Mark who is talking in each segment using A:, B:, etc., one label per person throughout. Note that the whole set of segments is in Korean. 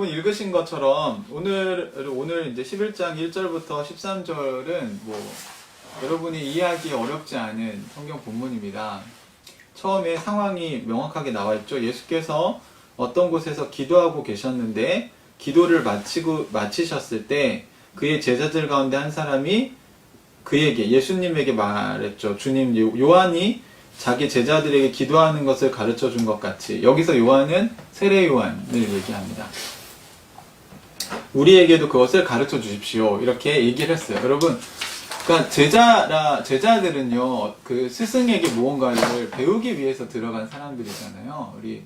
A: 여러분 읽으신 것처럼 오늘 이제 11장 1절부터 13절은 뭐 여러분이 이해하기 어렵지 않은 성경 본문입니다. 처음에 상황이 명확하게 나와 있죠. 예수께서 어떤 곳에서 기도하고 계셨는데 기도를 마치셨을 때 그의 제자들 가운데 한 사람이 예수님에게 말했죠. 주님, 요한이 자기 제자들에게 기도하는 것을 가르쳐 준 것 같이, 여기서 요한은 세례 요한을 얘기합니다. 우리에게도 그것을 가르쳐 주십시오. 이렇게 얘기를 했어요. 여러분, 그러니까 제자들은요, 그 스승에게 무언가를 배우기 위해서 들어간 사람들이잖아요. 우리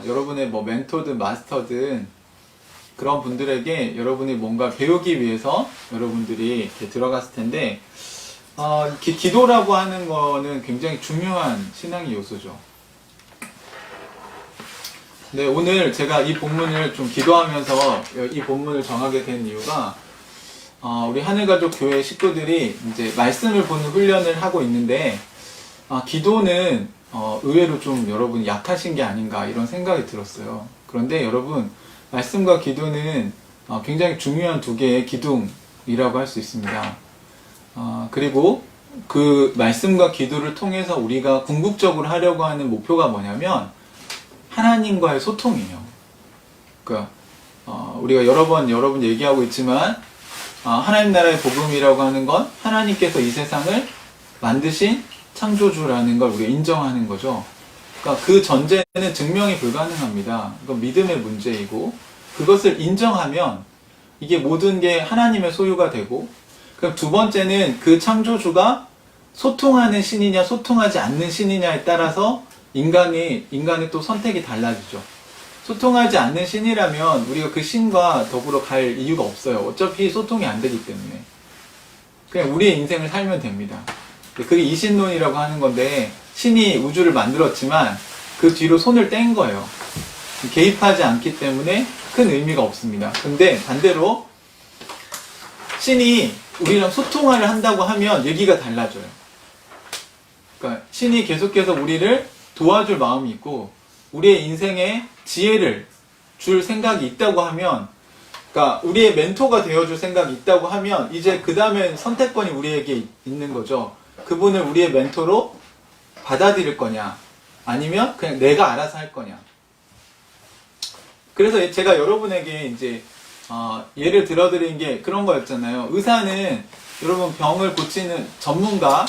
A: 여러분의 뭐 멘토든 마스터든 그런 분들에게 여러분이 뭔가 배우기 위해서 여러분들이 이렇게 들어갔을 텐데, 기도라고 하는 거는 굉장히 중요한 신앙의 요소죠. 네, 오늘 제가 이 본문을 좀 기도하면서 이 본문을 정하게 된 이유가, 우리 하늘가족 교회 식구들이 이제 말씀을 보는 훈련을 하고 있는데, 기도는 의외로 좀 여러분이 약하신 게 아닌가 이런 생각이 들었어요. 그런데 여러분, 말씀과 기도는 굉장히 중요한 두 개의 기둥이라고 할 수 있습니다. 그리고 그 말씀과 기도를 통해서 우리가 궁극적으로 하려고 하는 목표가 뭐냐면 하나님과의 소통이에요. 그러니까 우리가 여러분 얘기하고 있지만 하나님 나라의 복음이라고 하는 건 하나님께서 이 세상을 만드신 창조주라는 걸 우리가 인정하는 거죠. 그러니까 그 전제는 증명이 불가능합니다. 그건 믿음의 문제이고, 그것을 인정하면 이게 모든 게 하나님의 소유가 되고, 그럼 두 번째는 그 창조주가 소통하는 신이냐 소통하지 않는 신이냐에 따라서 인간의 또 선택이 달라지죠. 소통하지 않는 신이라면 우리가 그 신과 더불어 갈 이유가 없어요. 어차피 소통이 안 되기 때문에 그냥 우리의 인생을 살면 됩니다. 그게 이신론이라고 하는 건데, 신이 우주를 만들었지만 그 뒤로 손을 뗀 거예요. 개입하지 않기 때문에 큰 의미가 없습니다. 근데 반대로 신이 우리랑 소통을 한다고 하면 얘기가 달라져요. 그러니까 신이 계속해서 우리를 도와줄 마음이 있고 우리의 인생에 지혜를 줄 생각이 있다고 하면, 그러니까 우리의 멘토가 되어줄 생각이 있다고 하면 이제 그 다음에 선택권이 우리에게 있는 거죠. 그분을 우리의 멘토로 받아들일 거냐 아니면 그냥 내가 알아서 할 거냐. 그래서 제가 여러분에게 이제 예를 들어드린 게 그런 거였잖아요. 의사는 여러분 병을 고치는 전문가,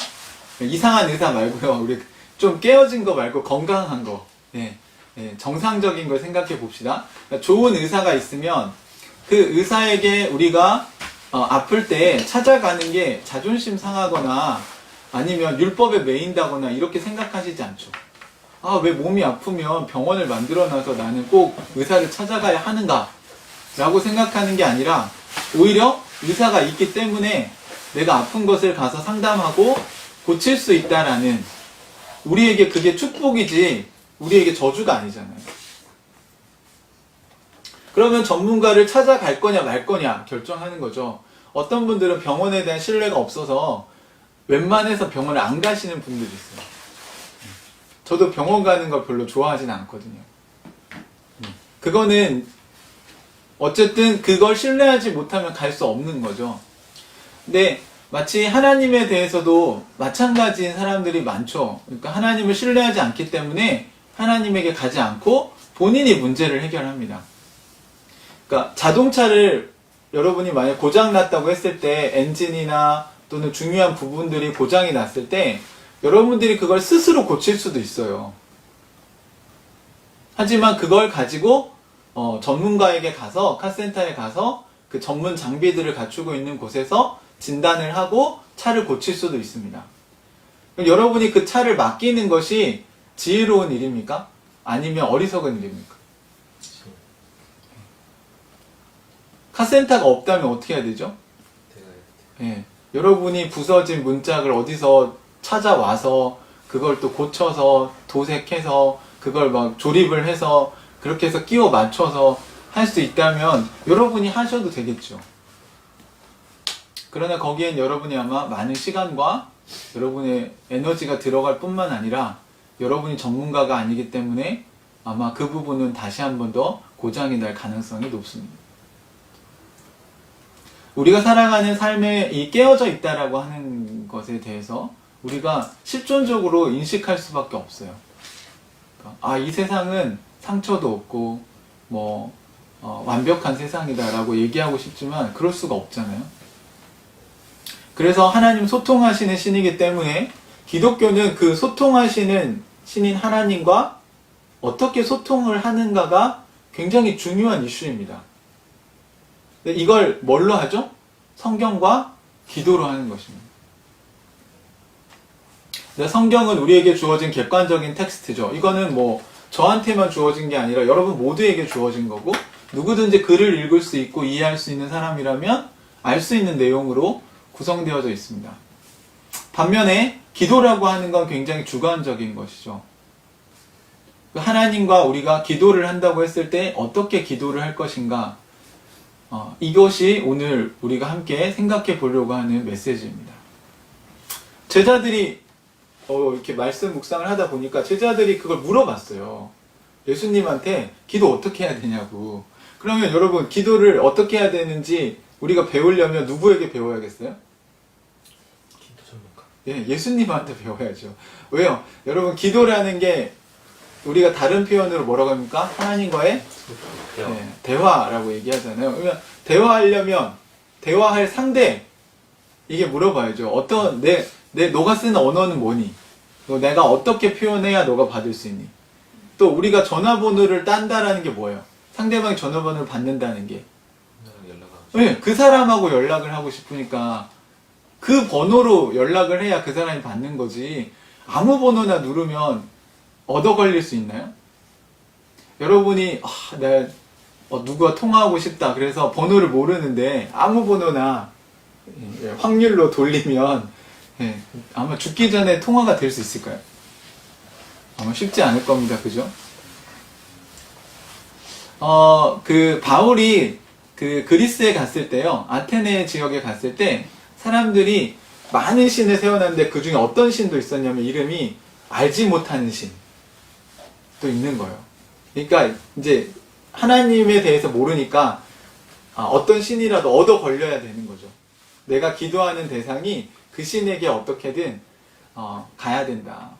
A: 이상한 의사 말고요. 우리 좀 깨어진 거 말고 건강한 거, 정상적인 걸 생각해 봅시다. 그러니까 좋은 의사가 있으면 그 의사에게 우리가 아플 때 찾아가는 게 자존심 상하거나 아니면 율법에 매인다거나 이렇게 생각하시지 않죠. 왜 몸이 아프면 병원을 만들어놔서 나는 꼭 의사를 찾아가야 하는가 라고 생각하는 게 아니라, 오히려 의사가 있기 때문에 내가 아픈 것을 가서 상담하고 고칠 수 있다라는, 우리에게 그게 축복이지 우리에게 저주가 아니잖아요. 그러면 전문가를 찾아갈 거냐 말 거냐 결정하는 거죠. 어떤 분들은 병원에 대한 신뢰가 없어서 웬만해서 병원을 안 가시는 분들이 있어요. 저도 병원 가는 걸 별로 좋아하진 않거든요. 그거는 어쨌든 그걸 신뢰하지 못하면 갈 수 없는 거죠. 근데 마치 하나님에 대해서도 마찬가지인 사람들이 많죠. 그러니까 하나님을 신뢰하지 않기 때문에 하나님에게 가지 않고 본인이 문제를 해결합니다. 그러니까 자동차를 여러분이 만약 고장 났다고 했을 때, 엔진이나 또는 중요한 부분들이 고장이 났을 때 여러분들이 그걸 스스로 고칠 수도 있어요. 하지만 그걸 가지고 전문가에게 가서, 카센터에 가서 그 전문 장비들을 갖추고 있는 곳에서 진단을 하고 차를 고칠 수도 있습니다. 여러분이 그 차를 맡기는 것이 지혜로운 일입니까? 아니면 어리석은 일입니까? 카센터가 없다면 어떻게 해야 되죠? 여러분이 부서진 문짝을 어디서 찾아와서 그걸 또 고쳐서 도색해서 그걸 막 조립을 해서 그렇게 해서 끼워 맞춰서 할 수 있다면 여러분이 하셔도 되겠죠. 그러나 거기엔 여러분이 아마 많은 시간과 여러분의 에너지가 들어갈 뿐만 아니라 여러분이 전문가가 아니기 때문에 아마 그 부분은 다시 한 번 더 고장이 날 가능성이 높습니다. 우리가 살아가는 삶에 이 깨어져 있다라고 하는 것에 대해서 우리가 실존적으로 인식할 수밖에 없어요. 아, 이 세상은 상처도 없고 완벽한 세상이다라고 얘기하고 싶지만 그럴 수가 없잖아요. 그래서 하나님 소통하시는 신이기 때문에 기독교는 그 소통하시는 신인 하나님과 어떻게 소통을 하는가가 굉장히 중요한 이슈입니다. 이걸 뭘로 하죠? 성경과 기도로 하는 것입니다. 성경은 우리에게 주어진 객관적인 텍스트죠. 이거는 저한테만 주어진 게 아니라 여러분 모두에게 주어진 거고, 누구든지 글을 읽을 수 있고 이해할 수 있는 사람이라면 알 수 있는 내용으로 구성되어져 있습니다. 반면에 기도라고 하는 건 굉장히 주관적인 것이죠. 하나님과 우리가 기도를 한다고 했을 때 어떻게 기도를 할 것인가, 이것이 오늘 우리가 함께 생각해 보려고 하는 메시지입니다. 제자들이 이렇게 말씀 묵상을 하다 보니까 제자들이 그걸 물어봤어요. 예수님한테 기도 어떻게 해야 되냐고. 그러면 여러분, 기도를 어떻게 해야 되는지 우리가 배우려면 누구에게 배워야겠어요?
B: 기도 전문가.
A: 예, 예수님한테 배워야죠. 왜요? 여러분, 기도라는 게 우리가 다른 표현으로 뭐라고 합니까? 하나님과의 대화라고 얘기하잖아요. 그러면 대화하려면 대화할 상대, 이게 물어봐야죠. 어떤 너가 쓰는 언어는 뭐니? 내가 어떻게 표현해야 너가 받을 수 있니? 또 우리가 전화번호를 딴다라는 게 뭐예요? 상대방이 전화번호를 받는다는 게, 네, 그 사람하고 연락을 하고 싶으니까 그 번호로 연락을 해야 그 사람이 받는 거지, 아무 번호나 누르면 얻어 걸릴 수 있나요? 여러분이 내가 누구와 통화하고 싶다, 그래서 번호를 모르는데 아무 번호나 확률로 돌리면 아마 죽기 전에 통화가 될 수 있을까요? 아마 쉽지 않을 겁니다. 그죠? 바울이 그리스에 갔을 때요, 아테네 지역에 갔을 때 사람들이 많은 신을 세워놨는데 그 중에 어떤 신도 있었냐면 이름이 알지 못하는 신도 있는 거예요. 그러니까 이제 하나님에 대해서 모르니까 어떤 신이라도 얻어 걸려야 되는 거죠. 내가 기도하는 대상이 그 신에게 어떻게든 가야 된다.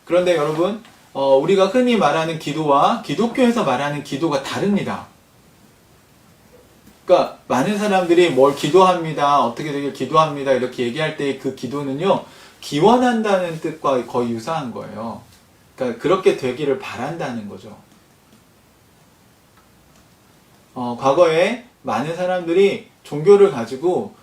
A: 그런데 여러분, 우리가 흔히 말하는 기도와 기독교에서 말하는 기도가 다릅니다. 그러니까 많은 사람들이 뭘 기도합니다, 어떻게 되길 기도합니다 이렇게 얘기할 때 그 기도는요, 기원한다는 뜻과 거의 유사한 거예요. 그러니까 그렇게 되기를 바란다는 거죠. 과거에 많은 사람들이 종교를 가지고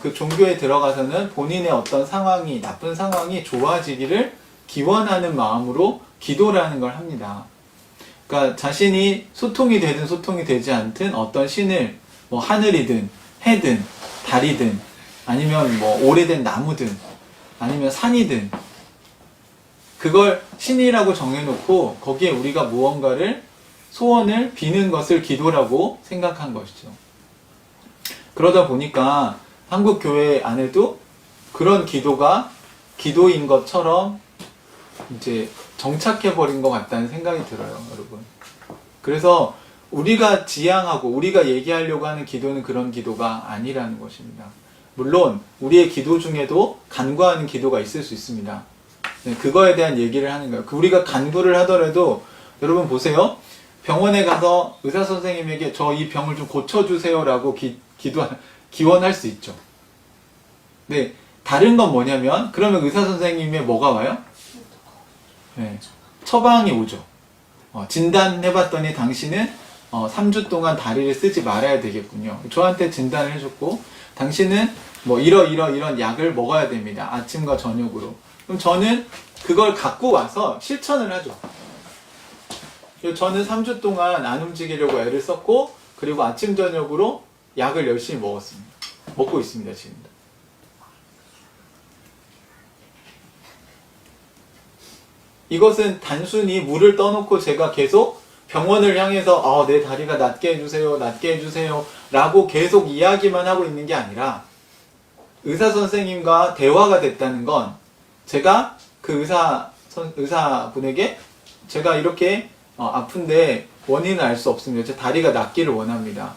A: 그 종교에 들어가서는 본인의 어떤 상황이, 나쁜 상황이 좋아지기를 기원하는 마음으로 기도라는 걸 합니다. 그러니까 자신이 소통이 되든 소통이 되지 않든 어떤 신을 하늘이든 해든 달이든 아니면 오래된 나무든 아니면 산이든 그걸 신이라고 정해놓고 거기에 우리가 무언가를 소원을 비는 것을 기도라고 생각한 것이죠. 그러다 보니까 한국 교회 안에도 그런 기도가 기도인 것처럼 이제 정착해버린 것 같다는 생각이 들어요, 여러분. 그래서 우리가 지향하고 우리가 얘기하려고 하는 기도는 그런 기도가 아니라는 것입니다. 물론 우리의 기도 중에도 간구하는 기도가 있을 수 있습니다. 네, 그거에 대한 얘기를 하는 거예요. 우리가 간구를 하더라도 여러분 보세요. 병원에 가서 의사 선생님에게 저 이 병을 좀 고쳐주세요 라고 기원할 수 있죠. 네, 다른 건 뭐냐면 그러면 의사 선생님의 뭐가 와요? 네, 처방이 오죠. 진단해봤더니 당신은 3주 동안 다리를 쓰지 말아야 되겠군요. 저한테 진단을 해줬고 당신은 이런 약을 먹어야 됩니다. 아침과 저녁으로. 그럼 저는 그걸 갖고 와서 실천을 하죠. 저는 3주 동안 안 움직이려고 애를 썼고 그리고 아침 저녁으로 약을 열심히 먹었습니다. 먹고 있습니다, 지금도. 이것은 단순히 물을 떠놓고 제가 계속 병원을 향해서 내 다리가 낫게 해주세요, 낫게 해주세요 라고 계속 이야기만 하고 있는 게 아니라 의사 선생님과 대화가 됐다는 건 제가 그 의사분에게 제가 이렇게 아픈데 원인을 알 수 없습니다. 제 다리가 낫기를 원합니다.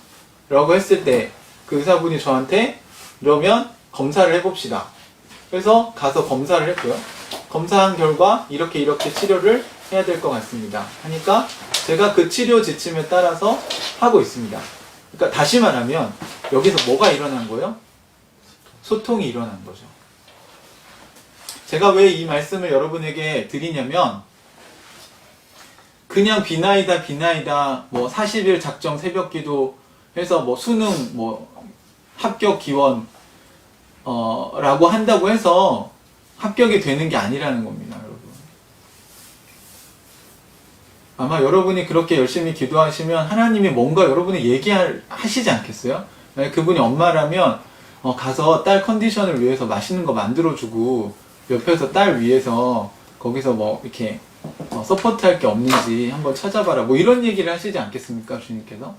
A: 라고 했을 때 그 의사분이 저한테 그러면 검사를 해봅시다. 그래서 가서 검사를 했고요. 검사한 결과 이렇게 치료를 해야 될 것 같습니다. 하니까 제가 그 치료 지침에 따라서 하고 있습니다. 그러니까 다시 말하면 여기서 뭐가 일어난 거예요? 소통이 일어난 거죠. 제가 왜 이 말씀을 여러분에게 드리냐면 그냥 비나이다 뭐 40일 작정 새벽기도 해서 뭐 수능 뭐 합격 기원 라고 한다고 해서 합격이 되는 게 아니라는 겁니다, 여러분. 아마 여러분이 그렇게 열심히 기도하시면 하나님이 뭔가 여러분이 얘기하시지 않겠어요? 만약 그분이 엄마라면 가서 딸 컨디션을 위해서 맛있는 거 만들어주고 옆에서 딸 위해서 거기서 뭐 이렇게 서포트할 게 없는지 한번 찾아봐라 뭐 이런 얘기를 하시지 않겠습니까, 주님께서?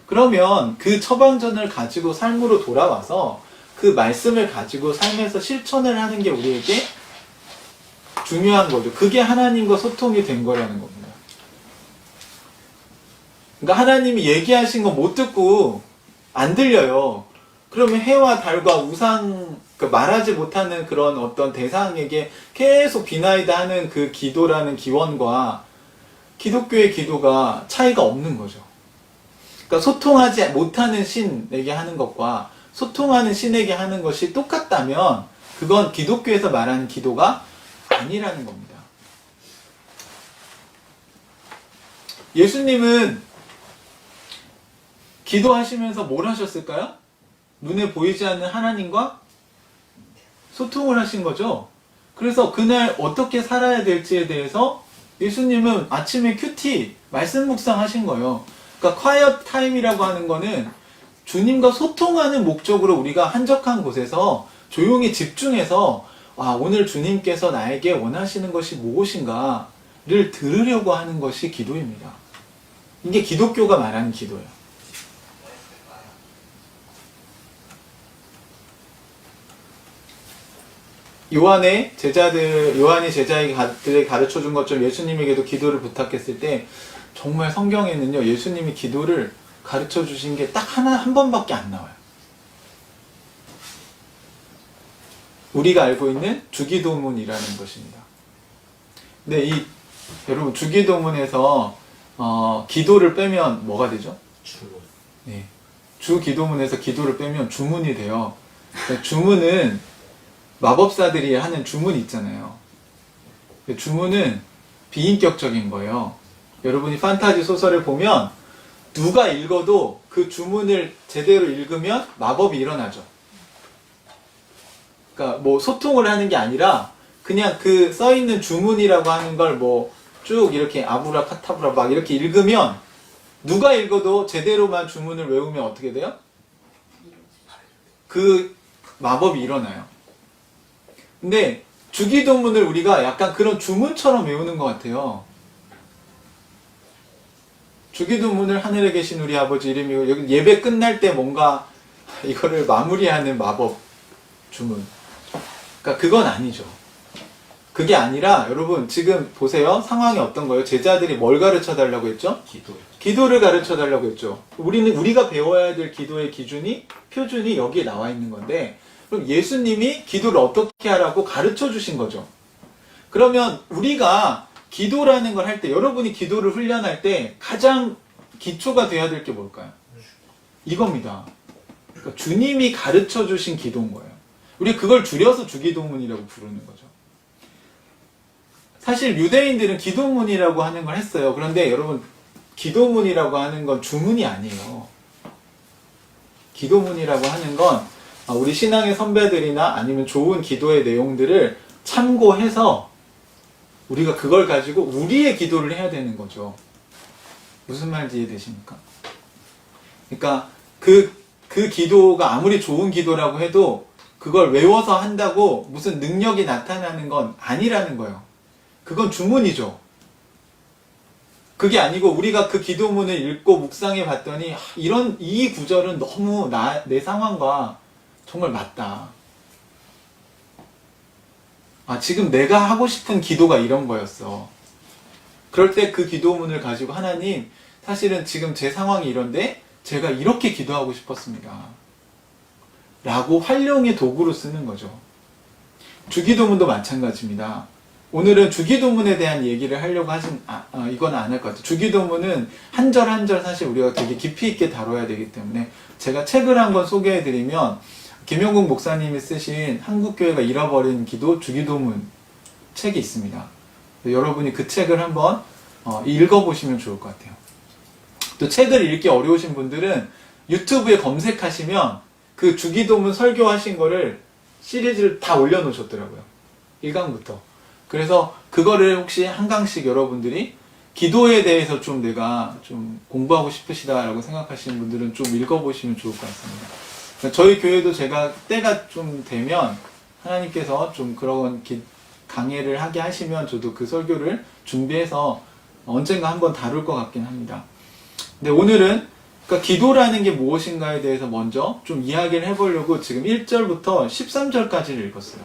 A: 그러면 그 처방전을 가지고 삶으로 돌아와서 그 말씀을 가지고 삶에서 실천을 하는 게 우리에게 중요한 거죠. 그게 하나님과 소통이 된 거라는 겁니다. 그러니까 하나님이 얘기하신 거 못 듣고 안 들려요. 그러면 해와 달과 우상, 말하지 못하는 그런 어떤 대상에게 계속 비나이다 하는 그 기도라는 기원과 기독교의 기도가 차이가 없는 거죠. 그러니까 소통하지 못하는 신에게 하는 것과 소통하는 신에게 하는 것이 똑같다면 그건 기독교에서 말하는 기도가 아니라는 겁니다. 예수님은 기도하시면서 뭘 하셨을까요? 눈에 보이지 않는 하나님과 소통을 하신 거죠. 그래서 그날 어떻게 살아야 될지에 대해서 예수님은 아침에 큐티 말씀 묵상하신 거예요. 그러니까 quiet time이라고 하는 거는 주님과 소통하는 목적으로 우리가 한적한 곳에서 조용히 집중해서 오늘 주님께서 나에게 원하시는 것이 무엇인가를 들으려고 하는 것이 기도입니다. 이게 기독교가 말하는 기도예요. 요한이 제자들에게 가르쳐 준 것처럼 예수님에게도 기도를 부탁했을 때 정말 성경에는요, 예수님이 기도를 가르쳐 주신 게 딱 한 번밖에 안 나와요. 우리가 알고 있는 주기도문이라는 것입니다. 근데 여러분, 주기도문에서, 기도를 빼면 뭐가 되죠?
B: 주문.
A: 네. 주기도문에서 기도를 빼면 주문이 돼요. 그러니까 주문은 마법사들이 하는 주문이 있잖아요. 주문은 비인격적인 거예요. 여러분이 판타지 소설을 보면 누가 읽어도 그 주문을 제대로 읽으면 마법이 일어나죠. 그러니까 뭐 소통을 하는 게 아니라 그냥 그 써있는 주문이라고 하는 걸 뭐 쭉 이렇게 아브라 카타브라 막 이렇게 읽으면 누가 읽어도 제대로만 주문을 외우면 어떻게 돼요? 그 마법이 일어나요. 근데 주기도문을 우리가 약간 그런 주문처럼 외우는 것 같아요. 주기도문을 하늘에 계신 우리 아버지 이름이고 여기 예배 끝날 때 뭔가 이거를 마무리하는 마법 주문. 그러니까 그건 아니죠. 그게 아니라 여러분 지금 보세요. 상황이 어떤 거예요? 제자들이 뭘 가르쳐 달라고 했죠? 기도를 가르쳐 달라고 했죠. 우리가 배워야 될 기도의 표준이 여기에 나와 있는 건데 그럼 예수님이 기도를 어떻게 하라고 가르쳐 주신 거죠. 그러면 우리가 기도라는 걸 할 때, 여러분이 기도를 훈련할 때 가장 기초가 돼야 될 게 뭘까요? 이겁니다. 그러니까 주님이 가르쳐 주신 기도인 거예요. 우리 그걸 줄여서 주기도문이라고 부르는 거죠. 사실 유대인들은 기도문이라고 하는 걸 했어요. 그런데 여러분, 기도문이라고 하는 건 주문이 아니에요. 기도문이라고 하는 건 우리 신앙의 선배들이나 아니면 좋은 기도의 내용들을 참고해서 우리가 그걸 가지고 우리의 기도를 해야 되는 거죠. 무슨 말인지 이해되십니까? 그러니까 그 기도가 아무리 좋은 기도라고 해도 그걸 외워서 한다고 무슨 능력이 나타나는 건 아니라는 거예요. 그건 주문이죠. 그게 아니고 우리가 그 기도문을 읽고 묵상해 봤더니 이 구절은 너무 내 상황과 정말 맞다. 지금 내가 하고 싶은 기도가 이런 거였어. 그럴 때 그 기도문을 가지고 하나님, 사실은 지금 제 상황이 이런데 제가 이렇게 기도하고 싶었습니다. 라고 활용의 도구로 쓰는 거죠. 주기도문도 마찬가지입니다. 오늘은 주기도문에 대한 얘기를 하려고 이건 안 할 것 같아요. 주기도문은 한 절 한 절 사실 우리가 되게 깊이 있게 다뤄야 되기 때문에 제가 책을 한 권 소개해드리면 김영국 목사님이 쓰신 한국교회가 잃어버린 기도 주기도문 책이 있습니다. 여러분이 그 책을 한번 읽어보시면 좋을 것 같아요. 또 책을 읽기 어려우신 분들은 유튜브에 검색하시면 그 주기도문 설교하신 거를 시리즈를 다 올려놓으셨더라고요. 1강부터. 그래서 그거를 혹시 한 강씩 여러분들이 기도에 대해서 좀 내가 좀 공부하고 싶으시다라고 생각하시는 분들은 좀 읽어보시면 좋을 것 같습니다. 그러니까 저희 교회도 제가 때가 좀 되면 하나님께서 좀 그런 강해를 하게 하시면 저도 그 설교를 준비해서 언젠가 한번 다룰 것 같긴 합니다. 근데 오늘은 그러니까 기도라는 게 무엇인가에 대해서 먼저 좀 이야기를 해보려고 지금 1절부터 13절까지를 읽었어요.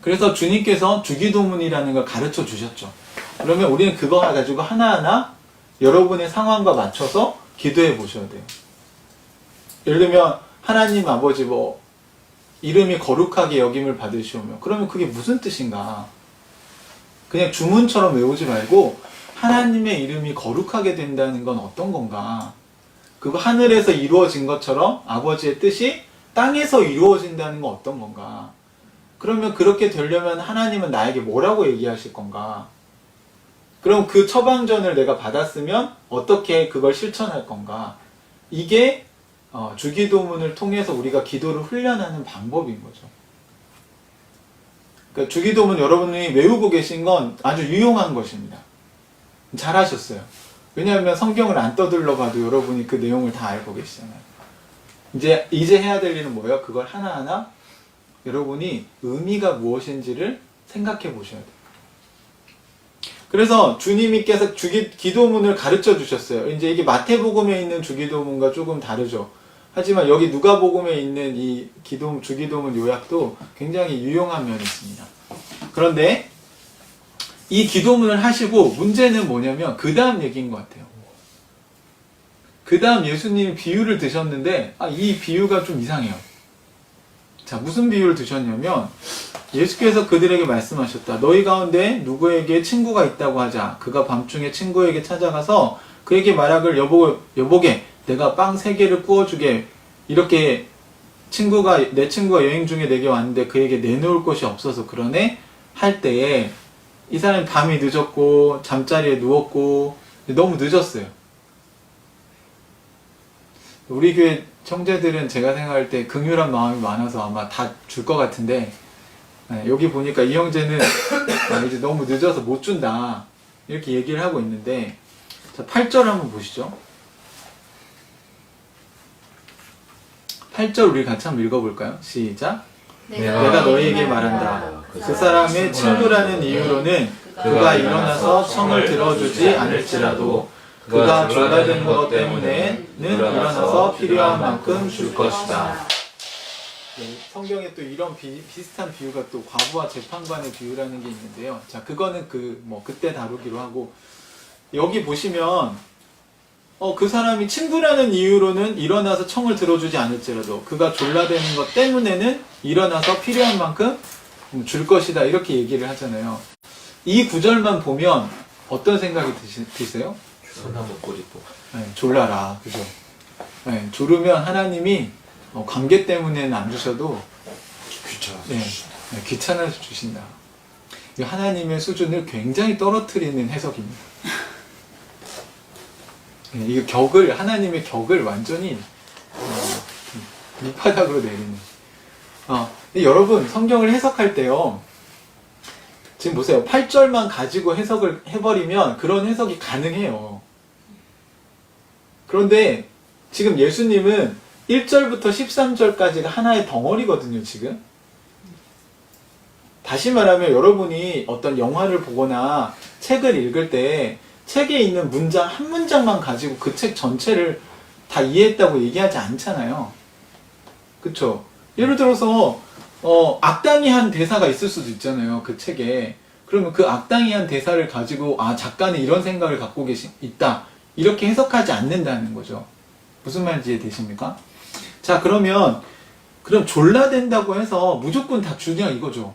A: 그래서 주님께서 주기도문이라는 걸 가르쳐 주셨죠. 그러면 우리는 그거 가지고 하나하나 여러분의 상황과 맞춰서 기도해 보셔야 돼요. 예를 들면 하나님 아버지 이름이 거룩하게 여김을 받으시오며, 그러면 그게 무슨 뜻인가? 그냥 주문처럼 외우지 말고 하나님의 이름이 거룩하게 된다는 건 어떤 건가? 그거 하늘에서 이루어진 것처럼 아버지의 뜻이 땅에서 이루어진다는 건 어떤 건가? 그러면 그렇게 되려면 하나님은 나에게 뭐라고 얘기하실 건가? 그럼 그 처방전을 내가 받았으면 어떻게 그걸 실천할 건가? 이게 주기도문을 통해서 우리가 기도를 훈련하는 방법인 거죠. 그러니까 주기도문 여러분이 외우고 계신 건 아주 유용한 것입니다. 잘하셨어요. 왜냐하면 성경을 안 떠들러 봐도 여러분이 그 내용을 다 알고 계시잖아요. 이제 해야 될 일은 뭐예요? 그걸 하나하나 여러분이 의미가 무엇인지를 생각해 보셔야 돼요. 그래서 주님께서 기도문을 가르쳐 주셨어요. 이제 이게 마태복음에 있는 주기도문과 조금 다르죠. 하지만 여기 누가복음에 있는 이 주기도문 요약도 굉장히 유용한 면이 있습니다. 그런데 이 기도문을 하시고 문제는 뭐냐면 그 다음 얘기인 것 같아요. 그 다음 예수님이 비유를 드셨는데 이 비유가 좀 이상해요. 자, 무슨 비유를 드셨냐면 예수께서 그들에게 말씀하셨다. 너희 가운데 누구에게 친구가 있다고 하자. 그가 밤중에 친구에게 찾아가서 그에게 말하길 여보게 내가 빵 3개를 구워주게. 이렇게 내 친구가 여행 중에 내게 왔는데 그에게 내놓을 곳이 없어서 그러네 할 때에 이 사람이 밤이 늦었고 잠자리에 누웠고 너무 늦었어요. 우리 교회 형제들은 제가 생각할 때 긍휼한 마음이 많아서 아마 다 줄 것 같은데 여기 보니까 이 형제는 이제 너무 늦어서 못 준다 이렇게 얘기를 하고 있는데, 자 8절 한번 보시죠. 8절 우리 같이 한번 읽어볼까요? 시작. 내가 너희에게 말한다. 그 사람의 친구라는 이유로는 그가 일어나서 청을 들어주지 않을지라도 그가 졸라든 것 때문에는 일어나서 필요한 만큼 줄 것이다. 성경에 또 이런 비슷한 비유가 또 과부와 재판관의 비유라는 게 있는데요. 자, 그거는 그때 다루기로 하고, 여기 보시면 그 사람이 친구라는 이유로는 일어나서 청을 들어주지 않을지라도 그가 졸라대는 것 때문에는 일어나서 필요한 만큼 줄 것이다 이렇게 얘기를 하잖아요. 이 구절만 보면 어떤 생각이 드세요?
B: 소나무 꼬리도
A: 졸라라, 그죠? 네, 졸으면 하나님이 관계 때문에는 안 주셔도 귀찮아서 주신다. 하나님의 수준을 굉장히 떨어뜨리는 해석입니다. 이거 하나님의 격을 완전히 밑바닥으로 내리는. 여러분 성경을 해석할 때요, 지금 보세요. 8절만 가지고 해석을 해버리면 그런 해석이 가능해요. 그런데 지금 예수님은 1절부터 13절까지가 하나의 덩어리거든요, 지금. 다시 말하면 여러분이 어떤 영화를 보거나 책을 읽을 때 책에 있는 문장 한 문장만 가지고 그 책 전체를 다 이해했다고 얘기하지 않잖아요. 그쵸? 예를 들어서 악당이 한 대사가 있을 수도 있잖아요, 그 책에. 그러면 그 악당이한 대사를 가지고 아 작가는 이런 생각을 갖고 있다 이렇게 해석하지 않는다는 거죠. 무슨 말인지 이해되십니까? 자 그럼 졸라댄다고 해서 무조건 다 주냐 이거죠.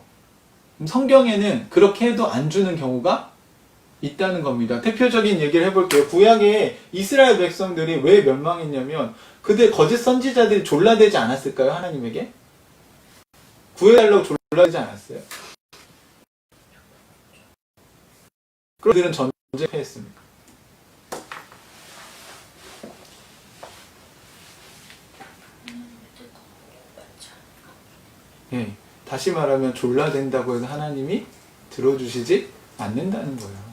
A: 성경에는 그렇게 해도 안 주는 경우가 있다는 겁니다. 대표적인 얘기를 해볼게요. 구약에 이스라엘 백성들이 왜 멸망했냐면 그들 거짓 선지자들이 졸라대지 않았을까요? 하나님에게? 구해달라고 졸라대지 않았어요? 그럼 그들은 전쟁 패했습니까? 예, 다시 말하면 졸라댄다고 해서 하나님이 들어주시지 않는다는 거예요.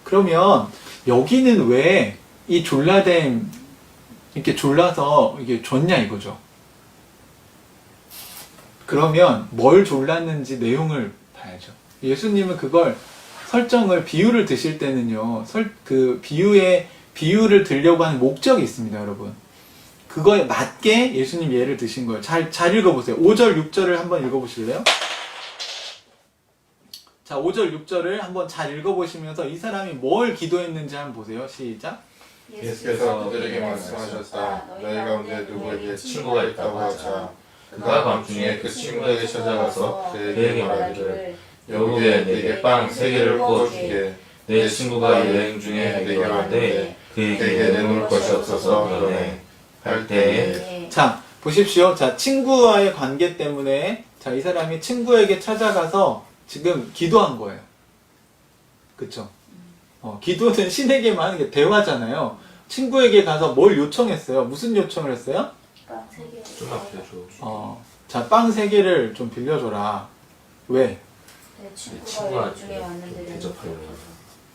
A: 그러면 여기는 왜 이 졸라댐 이렇게 졸라서 이게 줬냐 이거죠. 그러면 뭘 졸랐는지 내용을 봐야죠. 예수님은 그걸 설정을 비유를 드실 때는요. 그 비유를 들려고 하는 목적이 있습니다, 여러분. 그거에 맞게 예수님 예를 드신 거예요. 잘 읽어보세요. 5절, 6절을 한번 읽어보실래요? 자, 5절, 6절을 한번 잘 읽어보시면서 이 사람이 뭘 기도했는지 한번 보세요. 시작.
C: 예수께서 그들에게 말씀하셨다. 너희 가운데 누구에게 친구가 있다고 하자. 그가 밤중에 그 친구에게 찾아가서 그에게 말하기를 여기에 내게 빵 3개를 구워주게. 내 친구가 여행 중에 내게 왔는데 그에게 내놓을 것이 없어서 그러네. 할 때에
A: 자, 보십시오. 자, 친구와의 관계 때문에 자, 이 사람이 친구에게 찾아가서 지금 기도한 거예요. 그쵸? 기도는 신에게만 하는 게 대화잖아요. 친구에게 가서 뭘 요청했어요? 무슨 요청을 했어요?
B: 좀 아껴줘.
A: 자, 빵 3개를 좀 빌려줘라. 왜?
D: 내 친구가 여행 중에 왔는데
B: 대접하려고.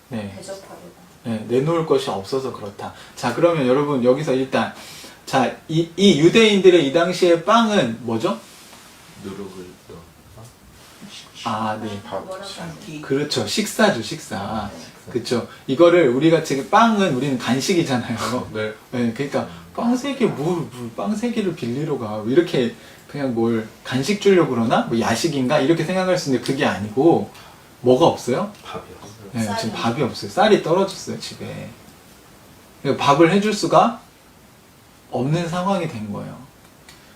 A: 네.
D: 대접하려고.
A: 네, 내놓을 것이 없어서 그렇다. 자, 그러면 여러분 여기서 일단 자, 이 유대인들의 이 당시의 빵은 뭐죠?
B: 누룩을 넣어.
A: 아, 네.
D: 뭐라고
A: 그렇죠. 식사죠, 식사. 그렇죠. 이거를 우리가 지금 빵은 우리는 간식이잖아요.
B: 네.
A: 네, 그러니까 빵 3개 빵 3개를 빌리러 가. 이렇게 그냥 뭘 간식 주려고 그러나? 뭐 야식인가? 이렇게 생각할 수 있는데 그게 아니고 뭐가 없어요?
B: 밥이 없어요.
A: 네,
D: 쌀이.
A: 지금 밥이 없어요. 쌀이 떨어졌어요, 집에. 그러니까 밥을 해줄 수가 없는 상황이 된 거예요.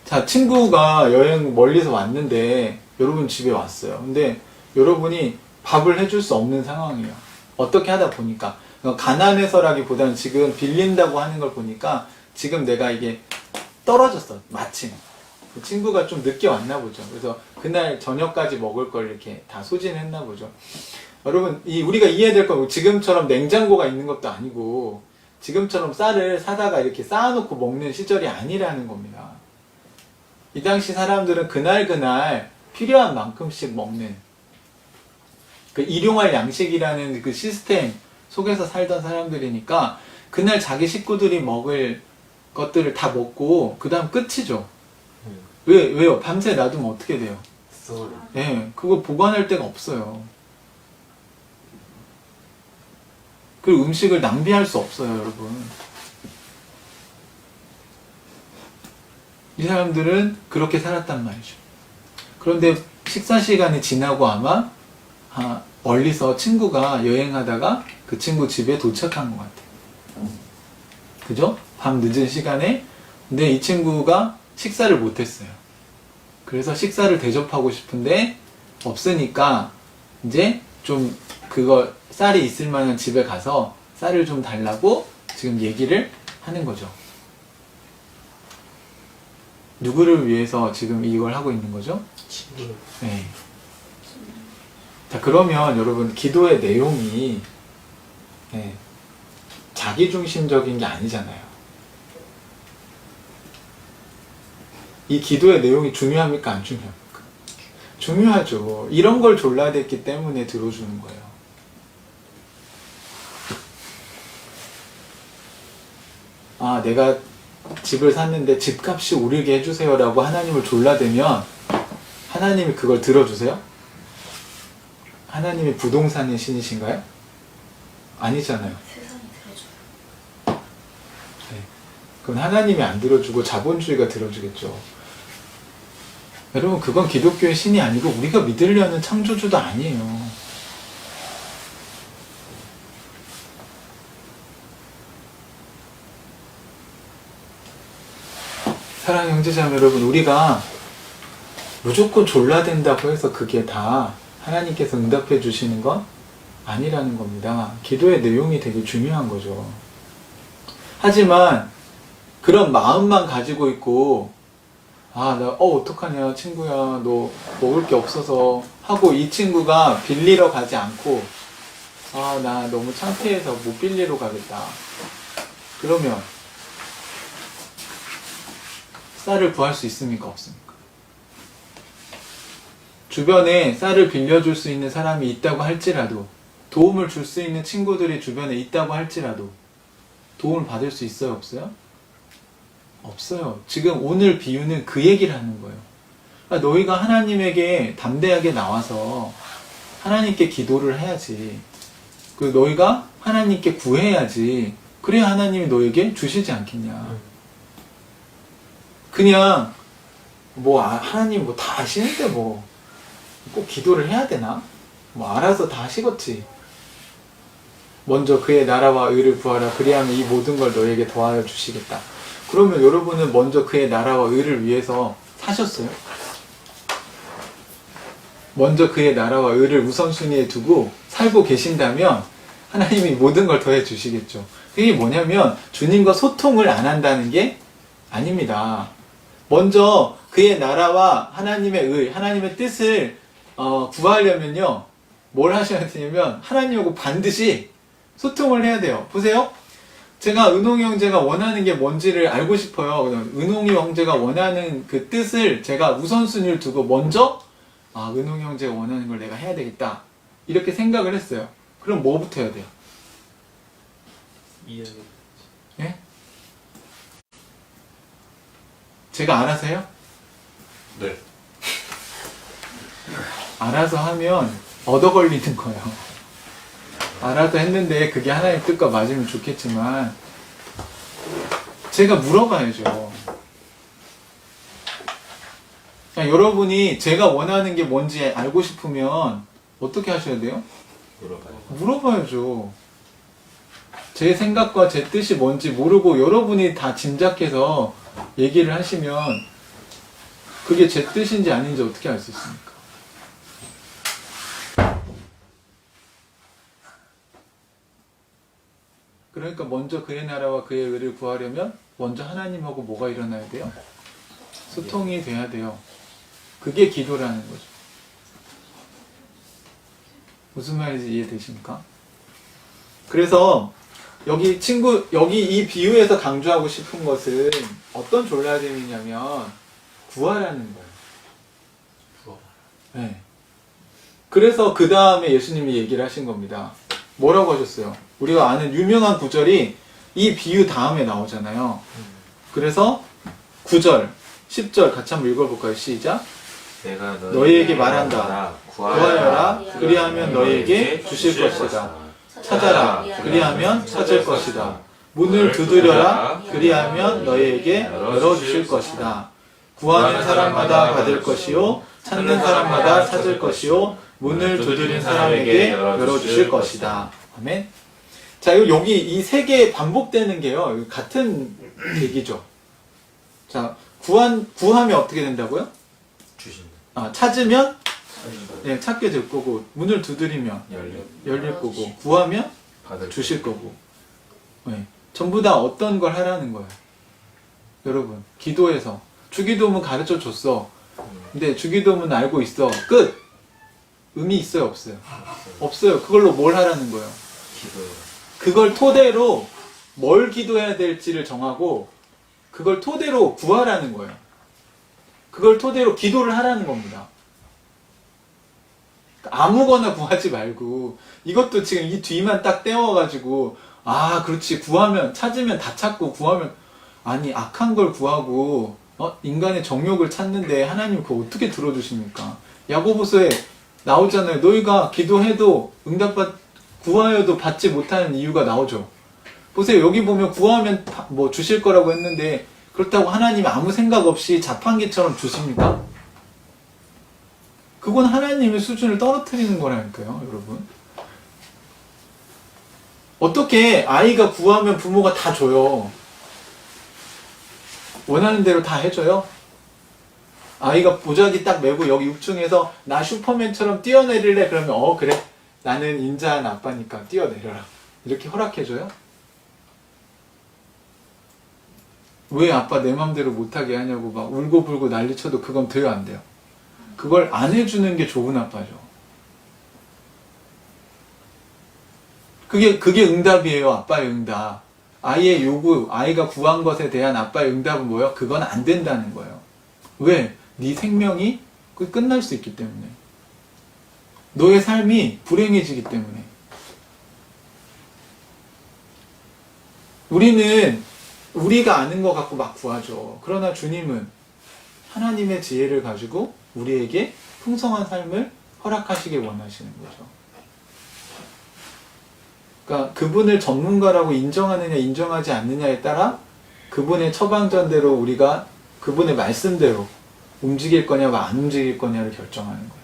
A: 자, 친구가 여행 멀리서 왔는데 여러분 집에 왔어요. 근데 여러분이 밥을 해줄 수 없는 상황이에요. 어떻게 하다 보니까 가난해서라기보다는 지금 빌린다고 하는 걸 보니까 지금 내가 이게 떨어졌어. 마침 그 친구가 좀 늦게 왔나 보죠. 그래서 그날 저녁까지 먹을 걸 이렇게 다 소진했나 보죠. 여러분 우리가 이해해야 될 건 지금처럼 냉장고가 있는 것도 아니고 지금처럼 쌀을 사다가 이렇게 쌓아놓고 먹는 시절이 아니라는 겁니다. 이 당시 사람들은 그날 필요한 만큼씩 먹는 그 일용할 양식이라는 그 시스템 속에서 살던 사람들이니까 그날 자기 식구들이 먹을 것들을 다 먹고 그 다음 끝이죠. 왜요? 밤새 놔두면 어떻게 돼요?
B: 썰.
A: 예, 그거 보관할 데가 없어요. 그리고 음식을 낭비할 수 없어요, 여러분. 이 사람들은 그렇게 살았단 말이죠. 그런데 식사 시간이 지나고 아마 멀리서 친구가 여행하다가 그 친구 집에 도착한 것 같아요. 그죠? 밤 늦은 시간에. 근데 이 친구가 식사를 못했어요. 그래서 식사를 대접하고 싶은데 없으니까 이제 좀 그거 쌀이 있을 만한 집에 가서 쌀을 좀 달라고 지금 얘기를 하는 거죠. 누구를 위해서 지금 이걸 하고 있는 거죠?
B: 친구.
A: 네. 자, 그러면 여러분 기도의 내용이 자기중심적인 게 아니잖아요. 이 기도의 내용이 중요합니까? 안 중요합니까? 중요하죠. 이런 걸 졸라야 됐기 때문에 들어주는 거예요. 내가 집을 샀는데 집값이 오르게 해주세요 라고 하나님을 졸라대면 하나님이 그걸 들어주세요? 하나님이 부동산의 신이신가요? 아니잖아요.
D: 세상이 들어줘요.
A: 그건 하나님이 안 들어주고 자본주의가 들어주겠죠. 여러분, 그건 기독교의 신이 아니고 우리가 믿으려는 창조주도 아니에요. 사랑하는 형제자매 여러분, 우리가 무조건 졸라야 된다고 해서 그게 다 하나님께서 응답해 주시는 건 아니라는 겁니다. 기도의 내용이 되게 중요한 거죠. 하지만 그런 마음만 가지고 있고, 아, 나 어떡하냐 친구야, 너 먹을 게 없어서 하고 이 친구가 빌리러 가지 않고, 아, 나 너무 창피해서 못 빌리러 가겠다. 그러면 쌀을 구할 수 있습니까? 없습니까? 주변에 쌀을 빌려줄 수 있는 사람이 있다고 할지라도, 도움을 줄 수 있는 친구들이 주변에 있다고 할지라도 도움을 받을 수 있어요? 없어요? 없어요. 지금 오늘 비유는 그 얘기를 하는 거예요. 그러니까 너희가 하나님에게 담대하게 나와서 하나님께 기도를 해야지. 그 너희가 하나님께 구해야지. 그래야 하나님이 너에게 주시지 않겠냐. 그냥 하나님 다 아시는데 꼭 기도를 해야 되나? 알아서 다 하시겠지. 먼저 그의 나라와 의를 구하라. 그리하면 이 모든 걸 너에게 더하여 주시겠다. 그러면 여러분은 먼저 그의 나라와 의를 위해서 사셨어요? 먼저 그의 나라와 의를 우선순위에 두고 살고 계신다면 하나님이 모든 걸 더해 주시겠죠. 그게 뭐냐면 주님과 소통을 안 한다는 게 아닙니다. 먼저 그의 나라와 하나님의 의, 하나님의 뜻을 구하려면요, 뭘 하셔야 되냐면 하나님하고 반드시 소통을 해야 돼요. 보세요. 제가 은홍이 형제가 원하는 게 뭔지를 알고 싶어요. 은홍이 형제가 원하는 그 뜻을 제가 우선순위를 두고 먼저 은홍이 형제가 원하는 걸 내가 해야 되겠다, 이렇게 생각을 했어요. 그럼 뭐부터 해야 돼요?
B: 이해하게.
A: 예? 제가 알아서 해요?
C: 네.
A: 알아서 하면 얻어 걸리는 거예요. 알아서 했는데 그게 하나님 뜻과 맞으면 좋겠지만 제가 물어봐야죠. 그냥 여러분이 제가 원하는 게 뭔지 알고 싶으면 어떻게 하셔야 돼요? 물어봐야죠. 제 생각과 제 뜻이 뭔지 모르고 여러분이 다 짐작해서 얘기를 하시면 그게 제 뜻인지 아닌지 어떻게 알 수 있습니까? 그러니까 먼저 그의 나라와 그의 의를 구하려면 먼저 하나님하고 뭐가 일어나야 돼요? 소통이 돼야 돼요. 그게 기도라는 거죠. 무슨 말인지 이해되십니까? 그래서 여기 이 비유에서 강조하고 싶은 것은 어떤 졸라됨이냐면 구하라는 거예요. 네. 그래서 그 다음에 예수님이 얘기를 하신 겁니다. 뭐라고 하셨어요? 우리가 아는 유명한 구절이 이 비유 다음에 나오잖아요. 그래서 9절, 10절 같이 한번 읽어볼까요? 시작.
B: 내가
A: 너희에게 말한다. 구하여라. 그리하면 너희에게 주실 것이다. 찾아라. 그리하면 찾을 것이다. 문을 두드려라. 그리하면 너희에게 열어주실 것이다. 구하는 사람마다 받을 것이요, 찾는 사람마다 찾을 것이요, 문을 두드린 사람에게 열어주실 것이다. 아멘. 자, 여기 이 세 개 반복되는 게요, 같은 얘기죠. 자, 구하면 어떻게 된다고요?
B: 주신다.
A: 찾으면 네, 찾게 될 거고, 문을 두드리면 열릴 거고, 구하면 주실 거고. 네, 전부 다 어떤 걸 하라는 거예요. 여러분, 기도에서 주기도문 가르쳐 줬어. 근데 주기도문 알고 있어. 끝. 의미 있어요, 없어요? 없어요. 그걸로 뭘 하라는 거예요?
B: 기도요.
A: 그걸 토대로 뭘 기도해야 될지를 정하고 그걸 토대로 구하라는 거예요. 그걸 토대로 기도를 하라는 겁니다. 아무거나 구하지 말고, 이것도 지금 이 뒤만 딱 떼워가지고, 그렇지, 구하면, 찾으면 다 찾고, 구하면, 아니, 악한 걸 구하고, 인간의 정욕을 찾는데 하나님 그거 어떻게 들어주십니까? 야고보서에 나오잖아요. 너희가 기도해도 구하여도 받지 못하는 이유가 나오죠. 보세요. 여기 보면 구하면 주실 거라고 했는데, 그렇다고 하나님이 아무 생각 없이 자판기처럼 주십니까? 그건 하나님의 수준을 떨어뜨리는 거라니까요, 여러분. 어떻게 아이가 구하면 부모가 다 줘요? 원하는 대로 다 해줘요? 아이가 보자기 딱 메고 여기 6층에서 나 슈퍼맨처럼 뛰어내릴래? 그러면 그래, 나는 인자한 아빠니까 뛰어내려라, 이렇게 허락해줘요? 왜 아빠 내 맘대로 못하게 하냐고 막 울고불고 난리쳐도 그건 돼요, 안 돼요? 그걸 안 해주는 게 좋은 아빠죠. 그게 응답이에요. 아빠의 응답. 아이의 요구, 아이가 구한 것에 대한 아빠의 응답은 뭐예요? 그건 안 된다는 거예요. 왜? 네 생명이 끝날 수 있기 때문에. 너의 삶이 불행해지기 때문에. 우리는 우리가 아는 것 갖고 막 구하죠. 그러나 주님은 하나님의 지혜를 가지고 우리에게 풍성한 삶을 허락하시길 원하시는 거죠. 그러니까 그분을 전문가라고 인정하느냐 인정하지 않느냐에 따라 그분의 처방전대로 우리가 그분의 말씀대로 움직일 거냐와 안 움직일 거냐를 결정하는 거예요.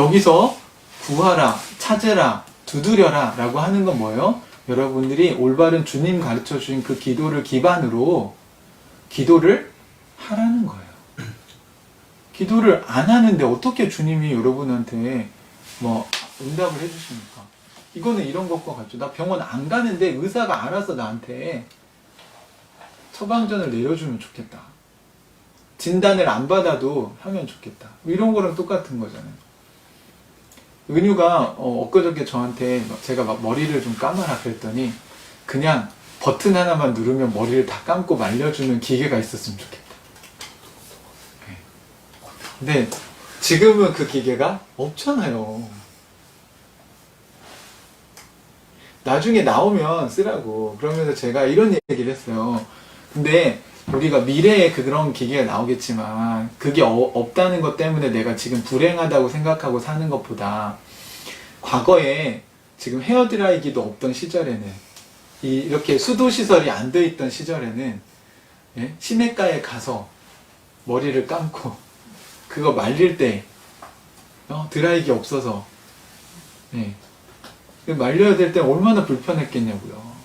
A: 여기서 구하라, 찾으라, 두드려라 라고 하는 건 뭐예요? 여러분들이 올바른 주님 가르쳐 주신 그 기도를 기반으로 기도를 하라는 거예요. 기도를 안 하는데 어떻게 주님이 여러분한테 응답을 해주십니까? 이거는 이런 것과 같죠. 나 병원 안 가는데 의사가 알아서 나한테 처방전을 내려주면 좋겠다. 진단을 안 받아도 하면 좋겠다. 이런 거랑 똑같은 거잖아요. 은유가 엊그저께 저한테 제가 막 머리를 좀 감아라 그랬더니 그냥 버튼 하나만 누르면 머리를 다 감고 말려주는 기계가 있었으면 좋겠다. 근데 지금은 그 기계가 없잖아요. 나중에 나오면 쓰라고. 그러면서 제가 이런 얘기를 했어요. 근데 우리가 미래에 그런 기계가 나오겠지만 그게 없다는 것 때문에 내가 지금 불행하다고 생각하고 사는 것보다 과거에 지금 헤어드라이기도 없던 시절에는 이렇게 수도시설이 안 돼 있던 시절에는 시내가에 가서 머리를 감고 그거 말릴 때 드라이기 없어서 말려야 될 때 얼마나 불편했겠냐고요.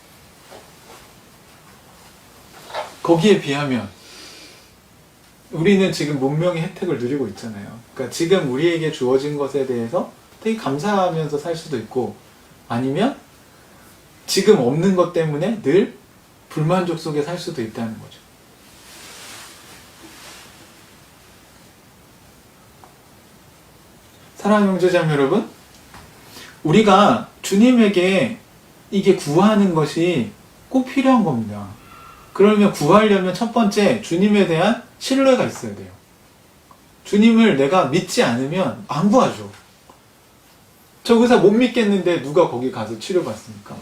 A: 거기에 비하면 우리는 지금 문명의 혜택을 누리고 있잖아요. 그러니까 지금 우리에게 주어진 것에 대해서 되게 감사하면서 살 수도 있고 아니면 지금 없는 것 때문에 늘 불만족 속에 살 수도 있다는 거죠. 사랑하는 형제자매 여러분, 우리가 주님에게 이게 구하는 것이 꼭 필요한 겁니다. 그러면 구하려면 첫 번째 주님에 대한 신뢰가 있어야 돼요. 주님을 내가 믿지 않으면 안 구하죠. 저 의사 못 믿겠는데 누가 거기 가서 치료받습니까?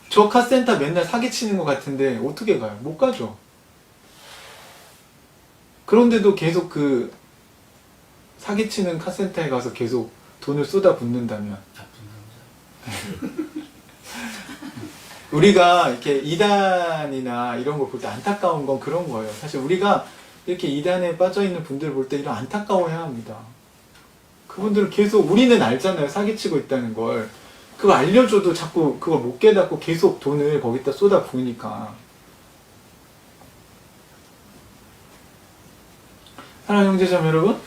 A: 저 카센터 맨날 사기치는 것 같은데 어떻게 가요? 못 가죠. 그런데도 계속 그 사기치는 카센터에 가서 계속 돈을 쏟아붓는다면 우리가 이렇게 이단이나 이런 걸 볼 때 안타까운 건 그런 거예요. 사실 우리가 이렇게 이단에 빠져있는 분들 볼 때 이런 안타까워해야 합니다. 그분들은 계속 우리는 알잖아요. 사기치고 있다는 걸. 그거 알려줘도 자꾸 그걸 못 깨닫고 계속 돈을 거기다 쏟아부으니까. 사랑하는 형제자매 여러분,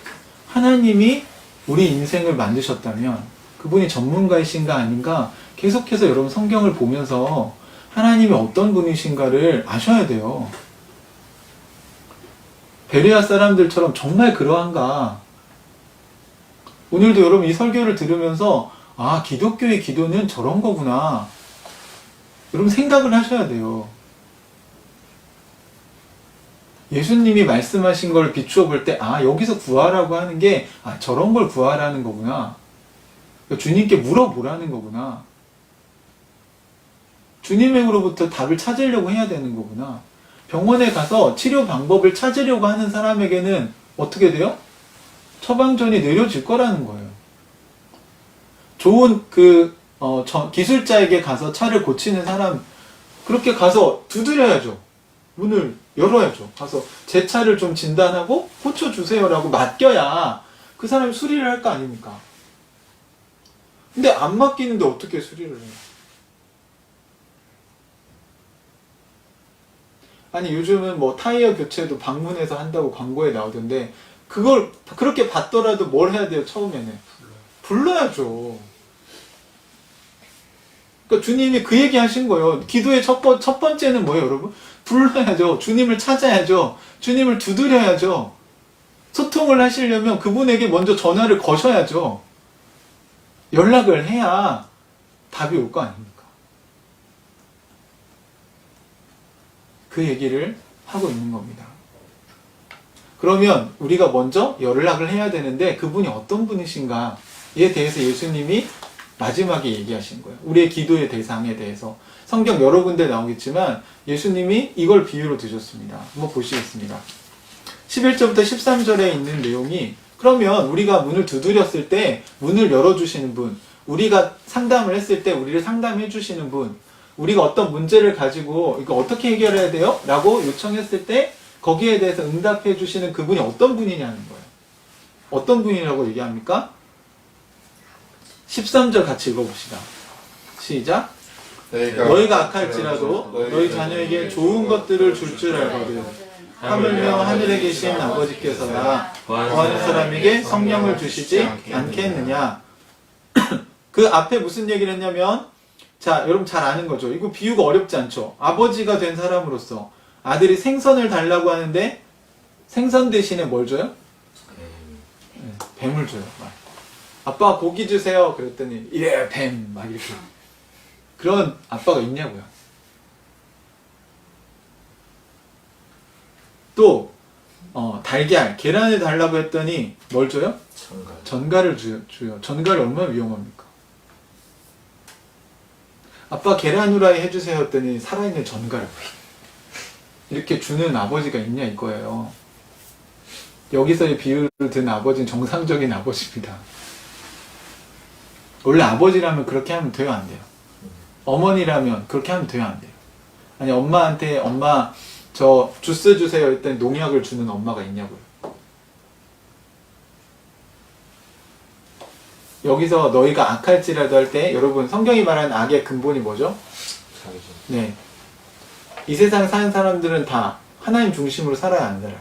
A: 하나님이 우리 인생을 만드셨다면 그분이 전문가이신가 아닌가 계속해서 여러분 성경을 보면서 하나님이 어떤 분이신가를 아셔야 돼요. 베레아 사람들처럼 정말 그러한가. 오늘도 여러분 이 설교를 들으면서 기독교의 기도는 저런 거구나. 여러분 생각을 하셔야 돼요. 예수님이 말씀하신 걸 비추어 볼 때 여기서 구하라고 하는 게 저런 걸 구하라는 거구나. 주님께 물어보라는 거구나. 주님으로부터 답을 찾으려고 해야 되는 거구나. 병원에 가서 치료 방법을 찾으려고 하는 사람에게는 어떻게 돼요? 처방전이 내려질 거라는 거예요. 좋은 기술자에게 가서 차를 고치는 사람, 그렇게 가서 두드려야죠. 문을 열어야죠. 가서 제 차를 좀 진단하고 고쳐주세요라고 맡겨야 그 사람이 수리를 할 거 아닙니까? 근데 안 맡기는데 어떻게 수리를 해요? 아니 요즘은 뭐 타이어 교체도 방문해서 한다고 광고에 나오던데 그걸 그렇게 받더라도 뭘 해야 돼요? 처음에는 불러야죠. 그러니까 주님이 그 얘기 하신 거예요. 기도의 첫 번째는 뭐예요, 여러분? 불러야죠. 주님을 찾아야죠. 주님을 두드려야죠. 소통을 하시려면 그분에게 먼저 전화를 거셔야죠. 연락을 해야 답이 올 거 아닙니까? 그 얘기를 하고 있는 겁니다. 그러면 우리가 먼저 연락을 해야 되는데 그분이 어떤 분이신가에 대해서 예수님이 마지막에 얘기하신 거예요. 우리의 기도의 대상에 대해서. 성경 여러 군데 나오겠지만 예수님이 이걸 비유로 드셨습니다. 한번 보시겠습니다. 11절부터 13절에 있는 내용이 그러면 우리가 문을 두드렸을 때 문을 열어주시는 분, 우리가 상담을 했을 때 우리를 상담해 주시는 분, 우리가 어떤 문제를 가지고 이거 어떻게 해결해야 돼요? 라고 요청했을 때 거기에 대해서 응답해 주시는 그분이 어떤 분이냐는 거예요. 어떤 분이라고 얘기합니까? 13절 같이 읽어봅시다. 시작. 너희가 악할지라도 너희 자녀에게 좋은 것들을 줄 줄 알거든. 하물며 하늘에 계신 아버지께서나 구하는 사람에게 성령을 주시지 않겠느냐. 그 앞에 무슨 얘기를 했냐면, 자, 여러분 잘 아는 거죠. 이거 비유가 어렵지 않죠. 아버지가 된 사람으로서 아들이 생선을 달라고 하는데 생선 대신에 뭘 줘요? 뱀을 줘요. 아빠 고기 주세요. 그랬더니 이래 뱀 막 이렇게. 그런 아빠가 있냐고요. 또 달걀, 계란을 달라고 했더니 뭘 줘요? 전갈을 줘요. 전갈이 얼마나 위험합니까? 아빠 계란 후라이 해주세요 했더니 살아있는 전갈을 이렇게 주는 아버지가 있냐 이거예요. 여기서의 비유를 든 아버지는 정상적인 아버지입니다. 원래 아버지라면 그렇게 하면 돼요, 안 돼요? 어머니라면 그렇게 하면 돼요, 안 돼요? 아니 엄마한테 엄마 저 주스 주세요 했더니 농약을 주는 엄마가 있냐고요. 여기서 너희가 악할지라도 할 때 여러분 성경이 말하는 악의 근본이 뭐죠? 네. 이 세상 사는 사람들은 다 하나님 중심으로 살아야 안 살아요?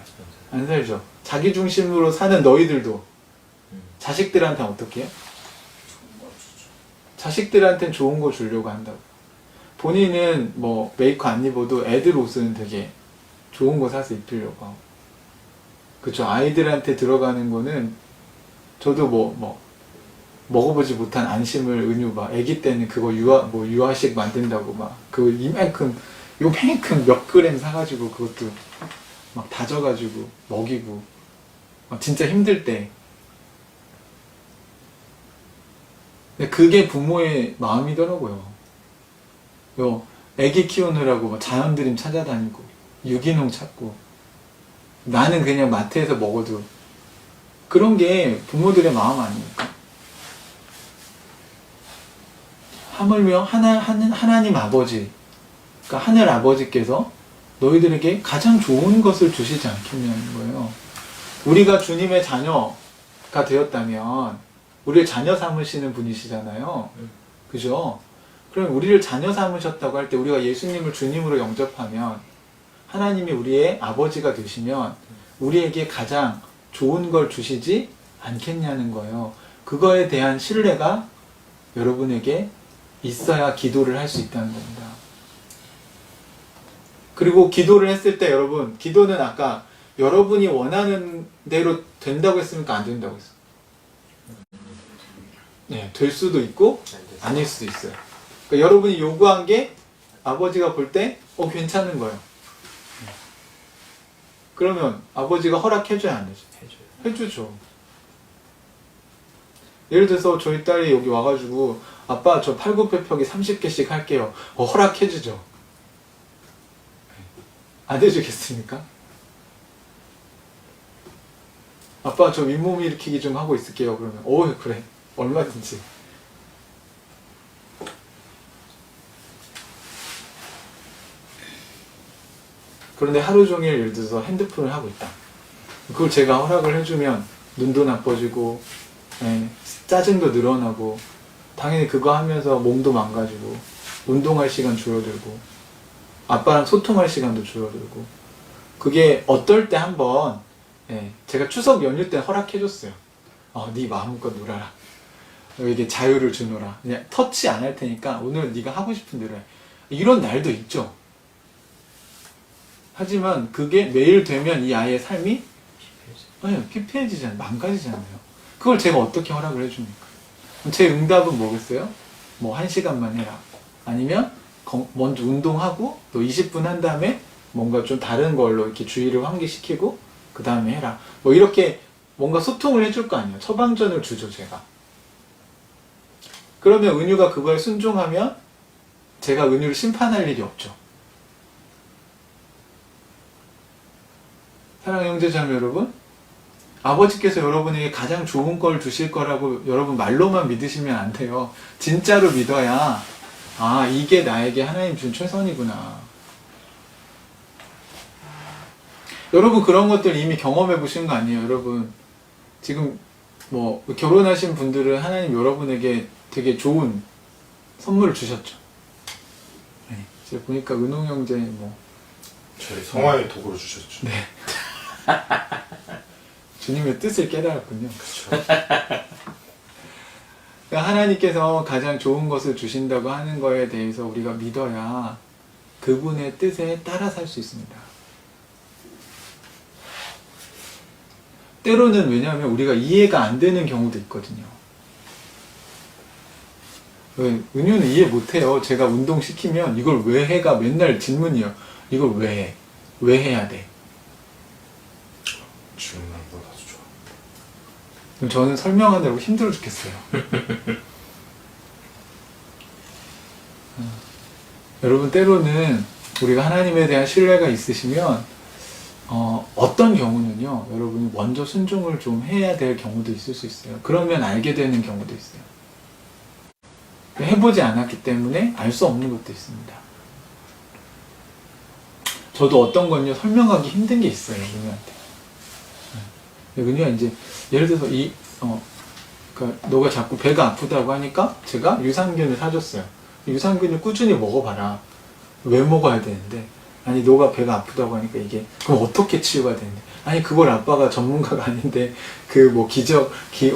A: 안 살죠. 자기 중심으로 사는 너희들도 자식들한테 어떻게 해요? 자식들한테는 좋은 거 주려고 한다고. 본인은 뭐 메이커 안 입어도 애들 옷은 되게 좋은 거 사서 입히려고 하고. 그쵸. 아이들한테 들어가는 거는 저도 먹어보지 못한 안심을 은유 막 애기 때는 그거 유아식 만든다고 막 그 요만큼 몇 그램 사가지고 그것도 막 다져가지고 먹이고 막 진짜 힘들 때. 근데 그게 부모의 마음이더라고요. 애기 키우느라고 막 자연드림 찾아다니고 유기농 찾고 나는 그냥 마트에서 먹어도 그런 게 부모들의 마음 아닙니까? 하물며 하나님 아버지, 그러니까 하늘 아버지께서 너희들에게 가장 좋은 것을 주시지 않겠냐는 거예요. 우리가 주님의 자녀가 되었다면 우리를 자녀 삼으시는 분이시잖아요. 그죠? 그럼 우리를 자녀 삼으셨다고 할 때 우리가 예수님을 주님으로 영접하면 하나님이 우리의 아버지가 되시면 우리에게 가장 좋은 걸 주시지 않겠냐는 거예요. 그거에 대한 신뢰가 여러분에게 있어야 기도를 할 수 있다는 겁니다. 그리고 기도를 했을 때 여러분, 기도는 아까 여러분이 원하는 대로 된다고 했습니까? 안 된다고 했어요? 네, 될 수도 있고 아닐 수도 있어요. 그러니까 여러분이 요구한 게 아버지가 볼 때 괜찮은 거예요. 그러면 아버지가 허락해줘야 안 되죠? 해주죠. 예를 들어서 저희 딸이 여기 와가지고 아빠 저 팔굽혀펴기 30개씩 할게요. 허락해주죠. 안 해주겠습니까? 아빠 저 윗몸 일으키기 좀 하고 있을게요. 그러면 그래 얼마든지. 그런데 하루 종일 예를 들어서 핸드폰을 하고 있다. 그걸 제가 허락을 해주면 눈도 나빠지고 예, 짜증도 늘어나고 당연히 그거 하면서 몸도 망가지고 운동할 시간 줄어들고 아빠랑 소통할 시간도 줄어들고 그게 어떨 때 한번 예, 제가 추석 연휴 때 허락해줬어요. 네 마음껏 놀아라. 이게 자유를 주노라. 그냥 터치 안 할 테니까 오늘 네가 하고 싶은 대로 해. 이런 날도 있죠. 하지만 그게 매일 되면 이 아이의 삶이 피폐해지잖아요. 망가지잖아요. 그걸 제가 어떻게 허락을 해줍니까? 제 응답은 뭐겠어요? 뭐 1시간만 해라. 아니면 먼저 운동하고 또 20분 한 다음에 뭔가 좀 다른 걸로 이렇게 주의를 환기시키고 그 다음에 해라. 뭐 이렇게 뭔가 소통을 해줄 거 아니에요. 처방전을 주죠, 제가. 그러면 은유가 그거에 순종하면 제가 은유를 심판할 일이 없죠. 사랑하는 형제자매 여러분, 아버지께서 여러분에게 가장 좋은 걸 주실 거라고 여러분 말로만 믿으시면 안 돼요. 진짜로 믿어야 이게 나에게 하나님 준 최선이구나. 여러분 그런 것들 이미 경험해 보신 거 아니에요? 여러분 지금 뭐 결혼하신 분들은 하나님 여러분에게 되게 좋은 선물을 주셨죠. 네, 제가 보니까 은홍 형제 뭐
C: 저희 성화의 도구로 주셨죠.
A: 네. 주님의 뜻을 깨달았군요.
C: 그렇죠.
A: 그러니까 하나님께서 가장 좋은 것을 주신다고 하는 거에 대해서 우리가 믿어야 그분의 뜻에 따라 살 수 있습니다. 때로는 왜냐하면 우리가 이해가 안 되는 경우도 있거든요. 은유는 이해 못해요. 제가 운동시키면 이걸 왜 해가 맨날 질문이에요. 이걸 왜 해? 왜 해야 돼?
C: 질문하는 거 아주 좋아.
A: 그럼 저는 설명하느라고 힘들어 죽겠어요. 여러분 때로는 우리가 하나님에 대한 신뢰가 있으시면 어떤 경우는요, 여러분이 먼저 순종을 좀 해야 될 경우도 있을 수 있어요. 그러면 알게 되는 경우도 있어요. 해보지 않았기 때문에 알 수 없는 것도 있습니다. 저도 어떤 건요, 설명하기 힘든 게 있어요, 은유한테. 은유가 이제, 예를 들어서 그러니까 너가 자꾸 배가 아프다고 하니까 제가 유산균을 사줬어요. 유산균을 꾸준히 먹어봐라. 왜 먹어야 되는데? 아니 너가 배가 아프다고 하니까 이게 그럼 어떻게 치유가 되는데? 아니 그걸 아빠가 전문가가 아닌데 그 뭐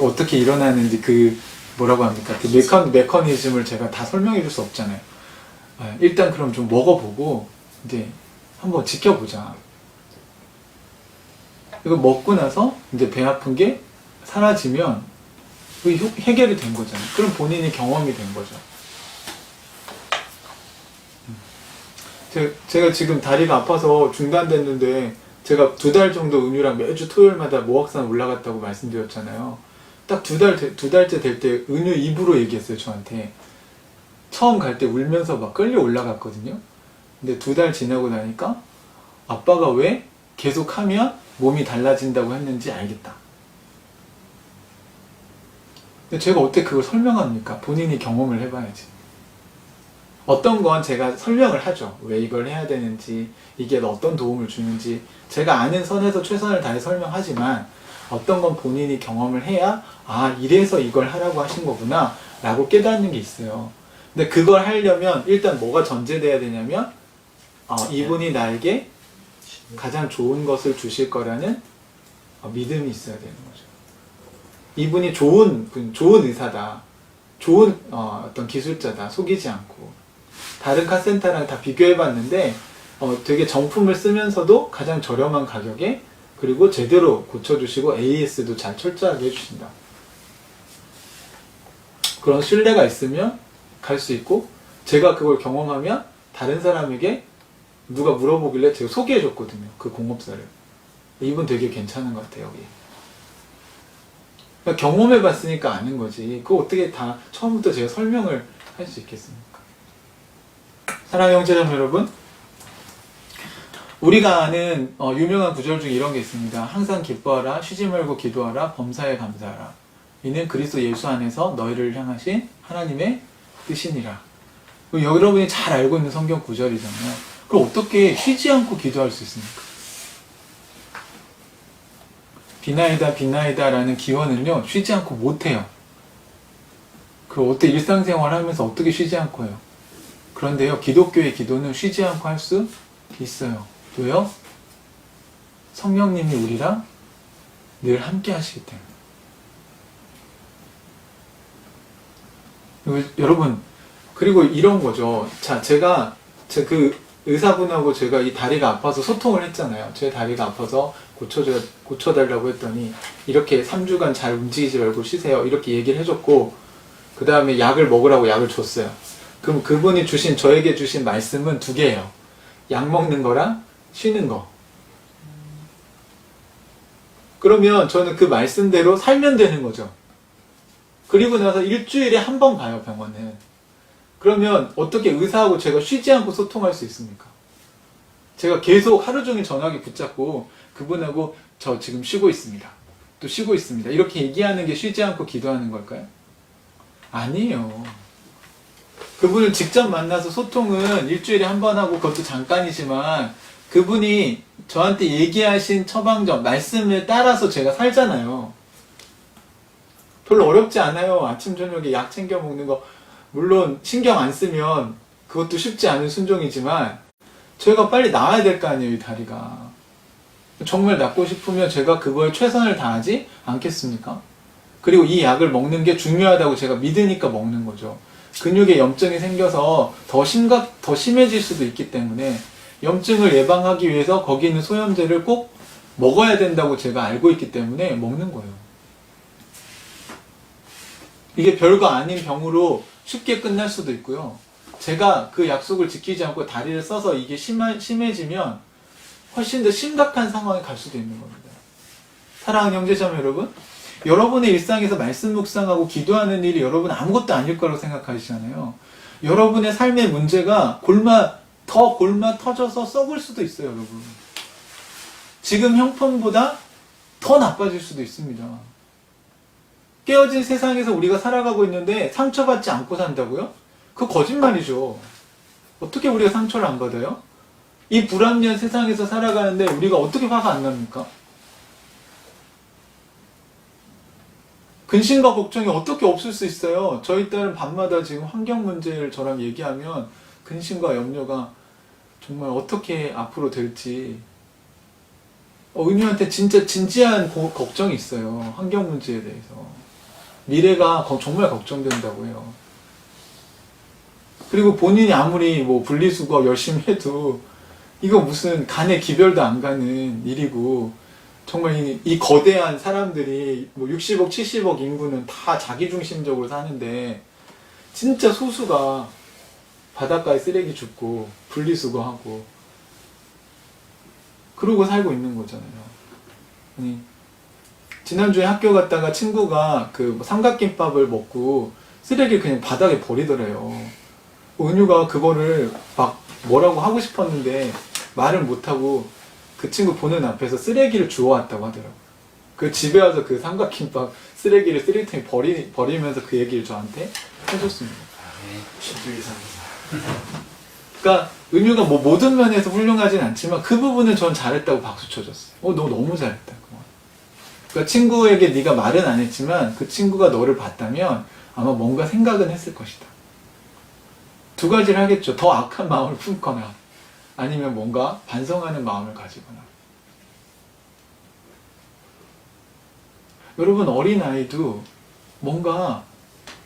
A: 어떻게 일어나는지 그 뭐라고 합니까? 그 메커니즘을 제가 다 설명해 줄 수 없잖아요. 일단 그럼 좀 먹어보고 이제 한번 지켜보자. 이거 먹고 나서 이제 배 아픈 게 사라지면 해결이 된 거잖아요. 그럼 본인이 경험이 된 거죠. 제가 지금 다리가 아파서 중단됐는데 제가 2달 정도 은유랑 매주 토요일마다 모악산 올라갔다고 말씀드렸잖아요. 딱 2달째 될 때 은유 입으로 얘기했어요, 저한테. 처음 갈 때 울면서 막 끌려 올라갔거든요. 근데 2달 지나고 나니까 아빠가 왜 계속 하면 몸이 달라진다고 했는지 알겠다. 근데 제가 어떻게 그걸 설명합니까? 본인이 경험을 해봐야지. 어떤 건 제가 설명을 하죠. 왜 이걸 해야 되는지, 이게 어떤 도움을 주는지 제가 아는 선에서 최선을 다해 설명하지만 어떤 건 본인이 경험을 해야 이래서 이걸 하라고 하신 거구나 라고 깨닫는 게 있어요. 근데 그걸 하려면 일단 뭐가 전제돼야 되냐면 이분이 나에게 가장 좋은 것을 주실 거라는 믿음이 있어야 되는 거죠. 이분이 좋은 의사다. 좋은 어떤 기술자다. 속이지 않고. 다른 카센터랑 다 비교해봤는데 되게 정품을 쓰면서도 가장 저렴한 가격에 그리고 제대로 고쳐주시고 AS도 잘 철저하게 해주신다. 그런 신뢰가 있으면 갈 수 있고 제가 그걸 경험하면 다른 사람에게 누가 물어보길래 제가 소개해줬거든요. 그 공업사를. 이분 되게 괜찮은 것 같아요. 여기. 그러니까 경험해봤으니까 아는 거지. 그거 어떻게 다 처음부터 제가 설명을 할 수 있겠습니까? 사랑하는 형제자매 여러분, 우리가 아는 유명한 구절 중에 이런 게 있습니다. 항상 기뻐하라, 쉬지 말고 기도하라, 범사에 감사하라. 이는 그리스도 예수 안에서 너희를 향하신 하나님의 뜻이니라. 여러분이 잘 알고 있는 성경 구절이잖아요. 그럼 어떻게 쉬지 않고 기도할 수 있습니까? 비나이다 비나이다 라는 기원은요 쉬지 않고 못해요. 그럼 어떻게 일상생활 하면서 어떻게 쉬지 않고 해요? 그런데요 기독교의 기도는 쉬지 않고 할 수 있어요. 왜요? 성령님이 우리랑 늘 함께 하시기 때문에. 여러분 그리고 이런 거죠. 자 제가 그 의사분하고 제가 이 다리가 아파서 소통을 했잖아요. 제 다리가 아파서 고쳐달라고 했더니 이렇게 3주간 잘 움직이지 말고 쉬세요 이렇게 얘기를 해줬고 그 다음에 약을 먹으라고 약을 줬어요. 그럼 그분이 저에게 주신 말씀은 두 개예요. 약 먹는 거랑 쉬는 거. 그러면 저는 그 말씀대로 살면 되는 거죠. 그리고 나서 일주일에 한 번 가요 병원은. 그러면 어떻게 의사하고 제가 쉬지 않고 소통할 수 있습니까? 제가 계속 하루 종일 전화기 붙잡고 그분하고 저 지금 쉬고 있습니다. 또 쉬고 있습니다. 이렇게 얘기하는 게 쉬지 않고 기도하는 걸까요? 아니에요. 그분을 직접 만나서 소통은 일주일에 한 번 하고 그것도 잠깐이지만 그분이 저한테 얘기하신 처방전, 말씀에 따라서 제가 살잖아요. 별로 어렵지 않아요. 아침 저녁에 약 챙겨 먹는 거. 물론 신경 안 쓰면 그것도 쉽지 않은 순종이지만 제가 빨리 나아야 될 거 아니에요, 이 다리가. 정말 낫고 싶으면 제가 그거에 최선을 다하지 않겠습니까? 그리고 이 약을 먹는 게 중요하다고 제가 믿으니까 먹는 거죠. 근육에 염증이 생겨서 더 심해질 수도 있기 때문에 염증을 예방하기 위해서 거기 있는 소염제를 꼭 먹어야 된다고 제가 알고 있기 때문에 먹는 거예요. 이게 별거 아닌 병으로 쉽게 끝날 수도 있고요. 제가 그 약속을 지키지 않고 다리를 써서 이게 심해지면 훨씬 더 심각한 상황에 갈 수도 있는 겁니다. 사랑하는 형제자매 여러분, 여러분의 일상에서 말씀 묵상하고 기도하는 일이 여러분 아무것도 아닐 거라고 생각하시잖아요. 여러분의 삶의 문제가 더 골마 터져서 썩을 수도 있어요, 여러분. 지금 형편보다 더 나빠질 수도 있습니다. 깨어진 세상에서 우리가 살아가고 있는데 상처받지 않고 산다고요? 그거 거짓말이죠. 어떻게 우리가 상처를 안 받아요? 이 불합리한 세상에서 살아가는데 우리가 어떻게 화가 안 납니까? 근심과 걱정이 어떻게 없을 수 있어요? 저희 딸은 밤마다 지금 환경 문제를 저랑 얘기하면 근심과 염려가 정말 어떻게 앞으로 될지 은유한테 진짜 진지한 걱정이 있어요. 환경 문제에 대해서. 미래가 정말 걱정된다고 해요. 그리고 본인이 아무리 분리수거 열심히 해도 이거 무슨 간의 기별도 안 가는 일이고 정말 이 거대한 사람들이 60억, 70억 인구는 다 자기중심적으로 사는데 진짜 소수가 바닷가에 쓰레기 줍고 분리수거하고 그러고 살고 있는 거잖아요. 아니, 지난주에 학교 갔다가 친구가 삼각김밥을 먹고 쓰레기를 그냥 바닥에 버리더래요. 은유가 그거를 막 뭐라고 하고 싶었는데 말을 못하고 그 친구 보는 앞에서 쓰레기를 주워왔다고 하더라고요. 그 집에 와서 그 삼각김밥 쓰레기를 쓰레기통에 버리면서 그 얘기를 저한테 해줬습니다. 그러니까 은유가 모든 면에서 훌륭하진 않지만 그 부분은 전 잘했다고 박수 쳐줬어요. 너 너무 잘했다. 그러니까 친구에게 네가 말은 안 했지만 그 친구가 너를 봤다면 아마 뭔가 생각은 했을 것이다. 두 가지를 하겠죠. 더 악한 마음을 품거나 아니면 뭔가 반성하는 마음을 가지거나. 여러분 어린아이도 뭔가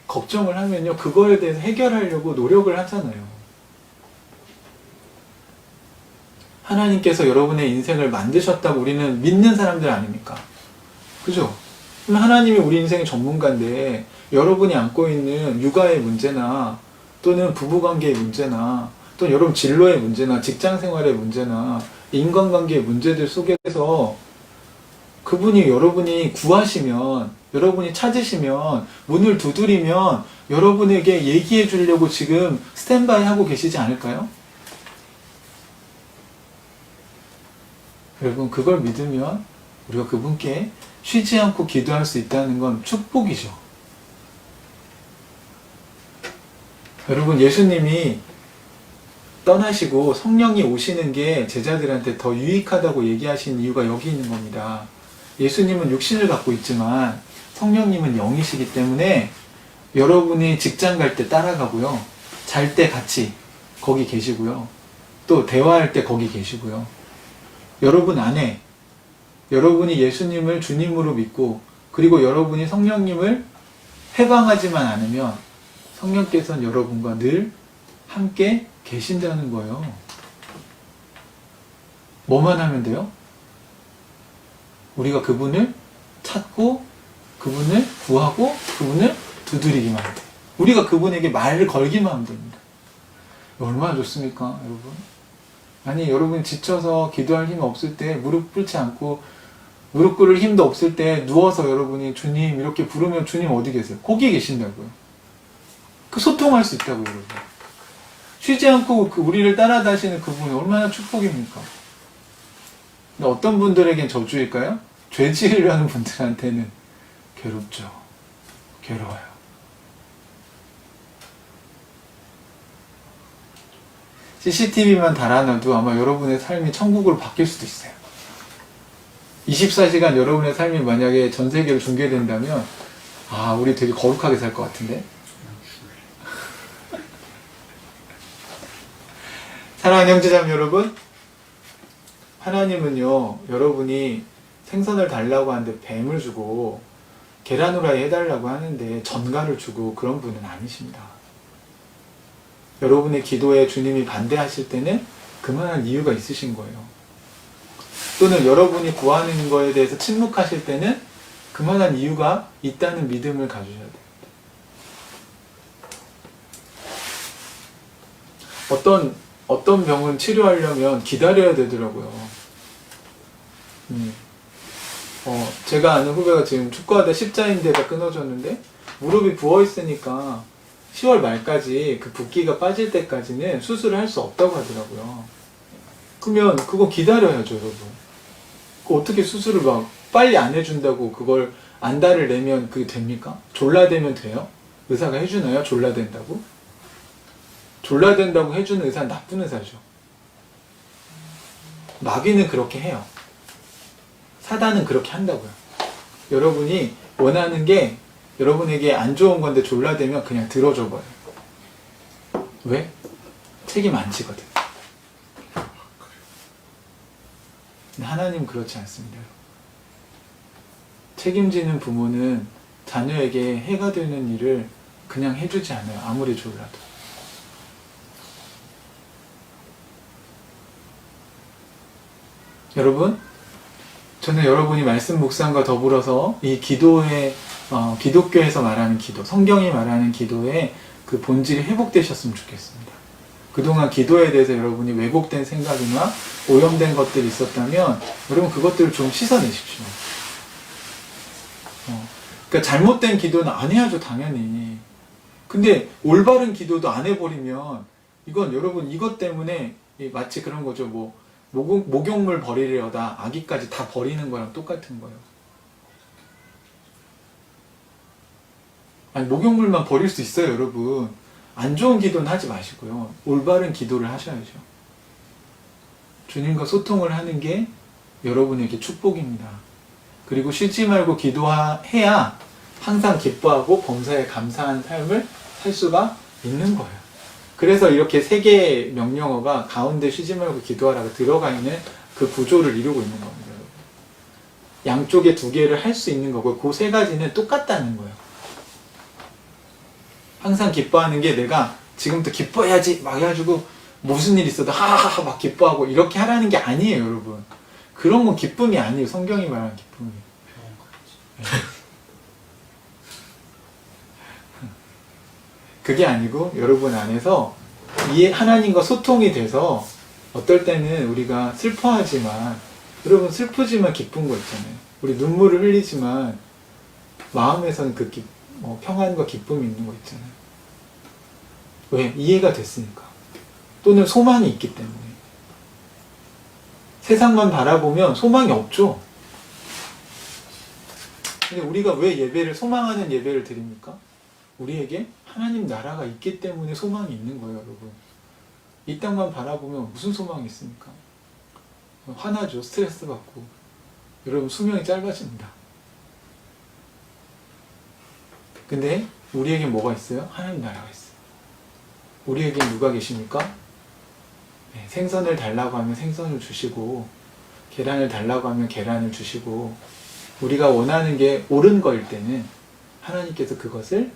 A: 걱정을 하면요 그거에 대해서 해결하려고 노력을 하잖아요. 하나님께서 여러분의 인생을 만드셨다고 우리는 믿는 사람들 아닙니까? 그죠? 그럼 하나님이 우리 인생의 전문가인데 여러분이 안고 있는 육아의 문제나 또는 부부관계의 문제나 또는 여러분 진로의 문제나 직장생활의 문제나 인간관계의 문제들 속에서 그분이 여러분이 구하시면 여러분이 찾으시면 문을 두드리면 여러분에게 얘기해 주려고 지금 스탠바이 하고 계시지 않을까요? 여러분 그걸 믿으면 우리가 그분께 쉬지 않고 기도할 수 있다는 건 축복이죠. 여러분 예수님이 떠나시고 성령이 오시는 게 제자들한테 더 유익하다고 얘기하신 이유가 여기 있는 겁니다. 예수님은 육신을 갖고 있지만 성령님은 영이시기 때문에 여러분이 직장 갈 때 따라가고요. 잘 때 같이 거기 계시고요. 또 대화할 때 거기 계시고요. 여러분 안에 여러분이 예수님을 주님으로 믿고 그리고 여러분이 성령님을 해방하지만 않으면 성령께서는 여러분과 늘 함께 계신다는 거예요. 뭐만 하면 돼요? 우리가 그분을 찾고 그분을 구하고 그분을 두드리기만 하면 돼요. 우리가 그분에게 말을 걸기만 하면 됩니다. 얼마나 좋습니까, 여러분? 아니, 여러분이 지쳐서 기도할 힘이 없을 때 무릎 꿇지 않고 무릎 꿇을 힘도 없을 때 누워서 여러분이 주님 이렇게 부르면 주님 어디 계세요? 거기 계신다고요. 그 소통할 수 있다고요, 여러분. 쉬지 않고 우리를 따라다니시는 그분이 얼마나 축복입니까? 근데 어떤 분들에겐 저주일까요? 죄질을 하는 분들한테는 괴롭죠. 괴로워요. CCTV만 달아놔도 아마 여러분의 삶이 천국으로 바뀔 수도 있어요. 24시간 여러분의 삶이 만약에 전 세계로 중계된다면 아, 우리 되게 거룩하게 살 것 같은데? 사랑하는 형제자매 여러분, 하나님은요, 여러분이 생선을 달라고 하는데 뱀을 주고 계란 후라이 해달라고 하는데 전갈을 주고 그런 분은 아니십니다. 여러분의 기도에 주님이 반대하실 때는 그만한 이유가 있으신 거예요. 또는 여러분이 구하는 거에 대해서 침묵하실 때는 그만한 이유가 있다는 믿음을 가지셔야 돼요. 어떤 병은 치료하려면 기다려야 되더라고요. 제가 아는 후배가 지금 축구하다 십자인대가 끊어졌는데 무릎이 부어있으니까 10월 말까지 그 붓기가 빠질 때까지는 수술을 할 수 없다고 하더라고요. 그러면 그거 기다려야죠, 여러분. 그 어떻게 수술을 막 빨리 안 해준다고 그걸 안달을 내면 그게 됩니까? 졸라대면 돼요? 의사가 해주나요? 졸라댄다고? 졸라댄다고 해주는 의사는 나쁜 의사죠. 마귀는 그렇게 해요. 사단은 그렇게 한다고요. 여러분이 원하는 게 여러분에게 안 좋은 건데 졸라대면 그냥 들어줘 버려요. 왜? 책임 안 지거든. 근데 하나님은 그렇지 않습니다. 책임지는 부모는 자녀에게 해가 되는 일을 그냥 해주지 않아요. 아무리 졸라도. 여러분, 저는 여러분이 말씀 묵상과 더불어서 이 기도의 기독교에서 말하는 기도, 성경이 말하는 기도의 그 본질이 회복되셨으면 좋겠습니다. 그동안 기도에 대해서 여러분이 왜곡된 생각이나 오염된 것들이 있었다면 여러분 그것들을 좀 씻어내십시오. 그러니까 잘못된 기도는 안 해야죠, 당연히. 근데 올바른 기도도 안 해버리면 이건 여러분 이것 때문에 마치 그런 거죠. 목욕물 버리려다 아기까지 다 버리는 거랑 똑같은 거예요. 아니, 목욕물만 버릴 수 있어요, 여러분. 안 좋은 기도는 하지 마시고요. 올바른 기도를 하셔야죠. 주님과 소통을 하는 게 여러분에게 축복입니다. 그리고 쉬지 말고 기도해야 항상 기뻐하고 범사에 감사한 삶을 살 수가 있는 거예요. 그래서 이렇게 세 개의 명령어가 가운데 쉬지 말고 기도하라가 들어가 있는 그 구조를 이루고 있는 겁니다. 여러분. 양쪽에 두 개를 할 수 있는 거고 그 세 가지는 똑같다는 거예요. 항상 기뻐하는 게 내가 지금부터 기뻐해야지 막 해가지고 무슨 일 있어도 하하하 막 기뻐하고 이렇게 하라는 게 아니에요, 여러분. 그런 건 기쁨이 아니에요. 성경이 말하는 기쁨이. 그게 아니고 여러분 안에서 하나님과 소통이 돼서 어떨 때는 우리가 슬퍼하지만 여러분 슬프지만 기쁜 거 있잖아요. 우리 눈물을 흘리지만 마음에서는 그 평안과 기쁨이 있는 거 있잖아요. 왜? 이해가 됐으니까. 또는 소망이 있기 때문에. 세상만 바라보면 소망이 없죠. 근데 우리가 왜 예배를 소망하는 예배를 드립니까? 우리에게 하나님 나라가 있기 때문에 소망이 있는 거예요, 여러분. 이 땅만 바라보면 무슨 소망이 있습니까? 화나죠. 스트레스 받고. 여러분 수명이 짧아집니다. 근데 우리에게 뭐가 있어요? 하나님 나라가 있어요. 우리에게 누가 계십니까? 네, 생선을 달라고 하면 생선을 주시고 계란을 달라고 하면 계란을 주시고 우리가 원하는 게 옳은 거일 때는 하나님께서 그것을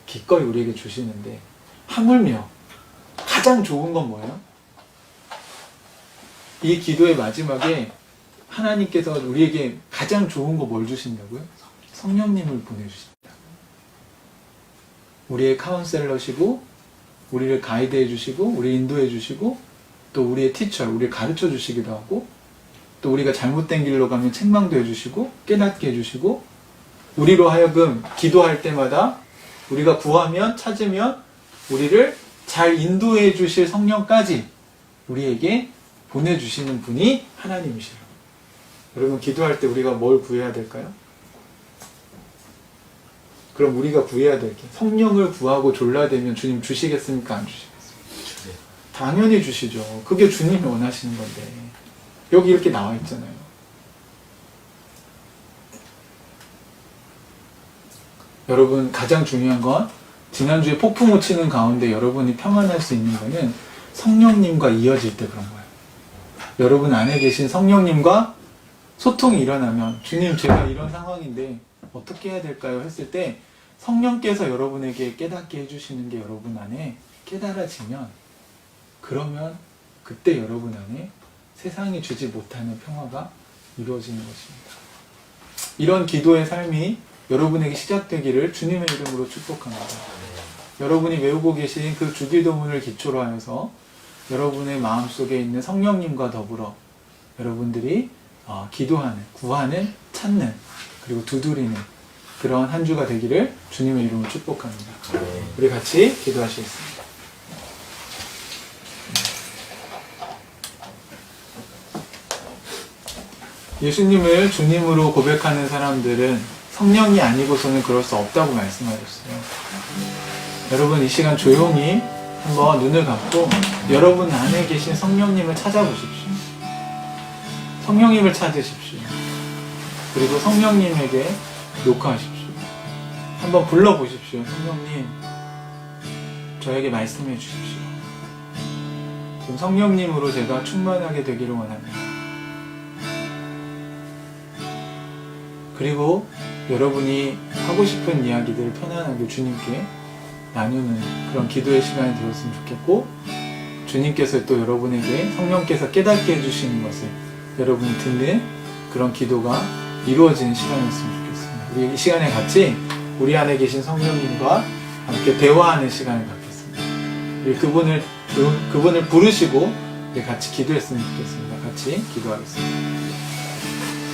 A: 기꺼이 우리에게 주시는데 하물며 가장 좋은 건 뭐예요? 이 기도의 마지막에 하나님께서 우리에게 가장 좋은 거 뭘 주신다고요? 성령님을 보내주십니다. 우리의 카운셀러시고 우리를 가이드해 주시고 우리 인도해 주시고 또 우리의 티처, 우리를 가르쳐 주시기도 하고 또 우리가 잘못된 길로 가면 책망도 해주시고 깨닫게 해주시고 우리로 하여금 기도할 때마다 우리가 구하면 찾으면 우리를 잘 인도해 주실 성령까지 우리에게 보내주시는 분이 하나님이시라고. 여러분 기도할 때 우리가 뭘 구해야 될까요? 그럼 우리가 구해야 될 게 성령을 구하고 졸라대면 주님 주시겠습니까? 안 주시겠습니까? 당연히 주시죠. 그게 주님이 원하시는 건데 여기 이렇게 나와 있잖아요. 여러분 가장 중요한 건 지난주에 폭풍우 치는 가운데 여러분이 평안할 수 있는 거는 성령님과 이어질 때 그런 거예요. 여러분 안에 계신 성령님과 소통이 일어나면 주님 제가 이런 상황인데 어떻게 해야 될까요? 했을 때 성령께서 여러분에게 깨닫게 해주시는 게 여러분 안에 깨달아지면 그러면 그때 여러분 안에 세상이 주지 못하는 평화가 이루어지는 것입니다. 이런 기도의 삶이 여러분에게 시작되기를 주님의 이름으로 축복합니다. 여러분이 외우고 계신 그 주기도문을 기초로 하여서 여러분의 마음속에 있는 성령님과 더불어 여러분들이 기도하는, 구하는, 찾는 그리고 두드리는 그런 한 주가 되기를 주님의 이름으로 축복합니다. 우리 같이 기도하시겠습니다. 예수님을 주님으로 고백하는 사람들은 성령이 아니고서는 그럴 수 없다고 말씀하셨어요. 여러분 이 시간 조용히 한번 눈을 감고 여러분 안에 계신 성령님을 찾아보십시오. 성령님을 찾으십시오. 그리고 성령님에게 녹화하십시오. 한번 불러보십시오. 성령님, 저에게 말씀해 주십시오. 지금 성령님으로 제가 충만하게 되기를 원합니다. 그리고 여러분이 하고 싶은 이야기들을 편안하게 주님께 나누는 그런 기도의 시간이 되었으면 좋겠고 주님께서 또 여러분에게 성령께서 깨닫게 해주시는 것을 여러분이 듣는 그런 기도가 이루어지는 시간이었으면 좋겠습니다. 우리 이 시간에 같이 우리 안에 계신 성령님과 함께 대화하는 시간을 갖겠습니다. 우리 그분을 부르시고 우리 같이 기도했으면 좋겠습니다. 같이 기도하겠습니다.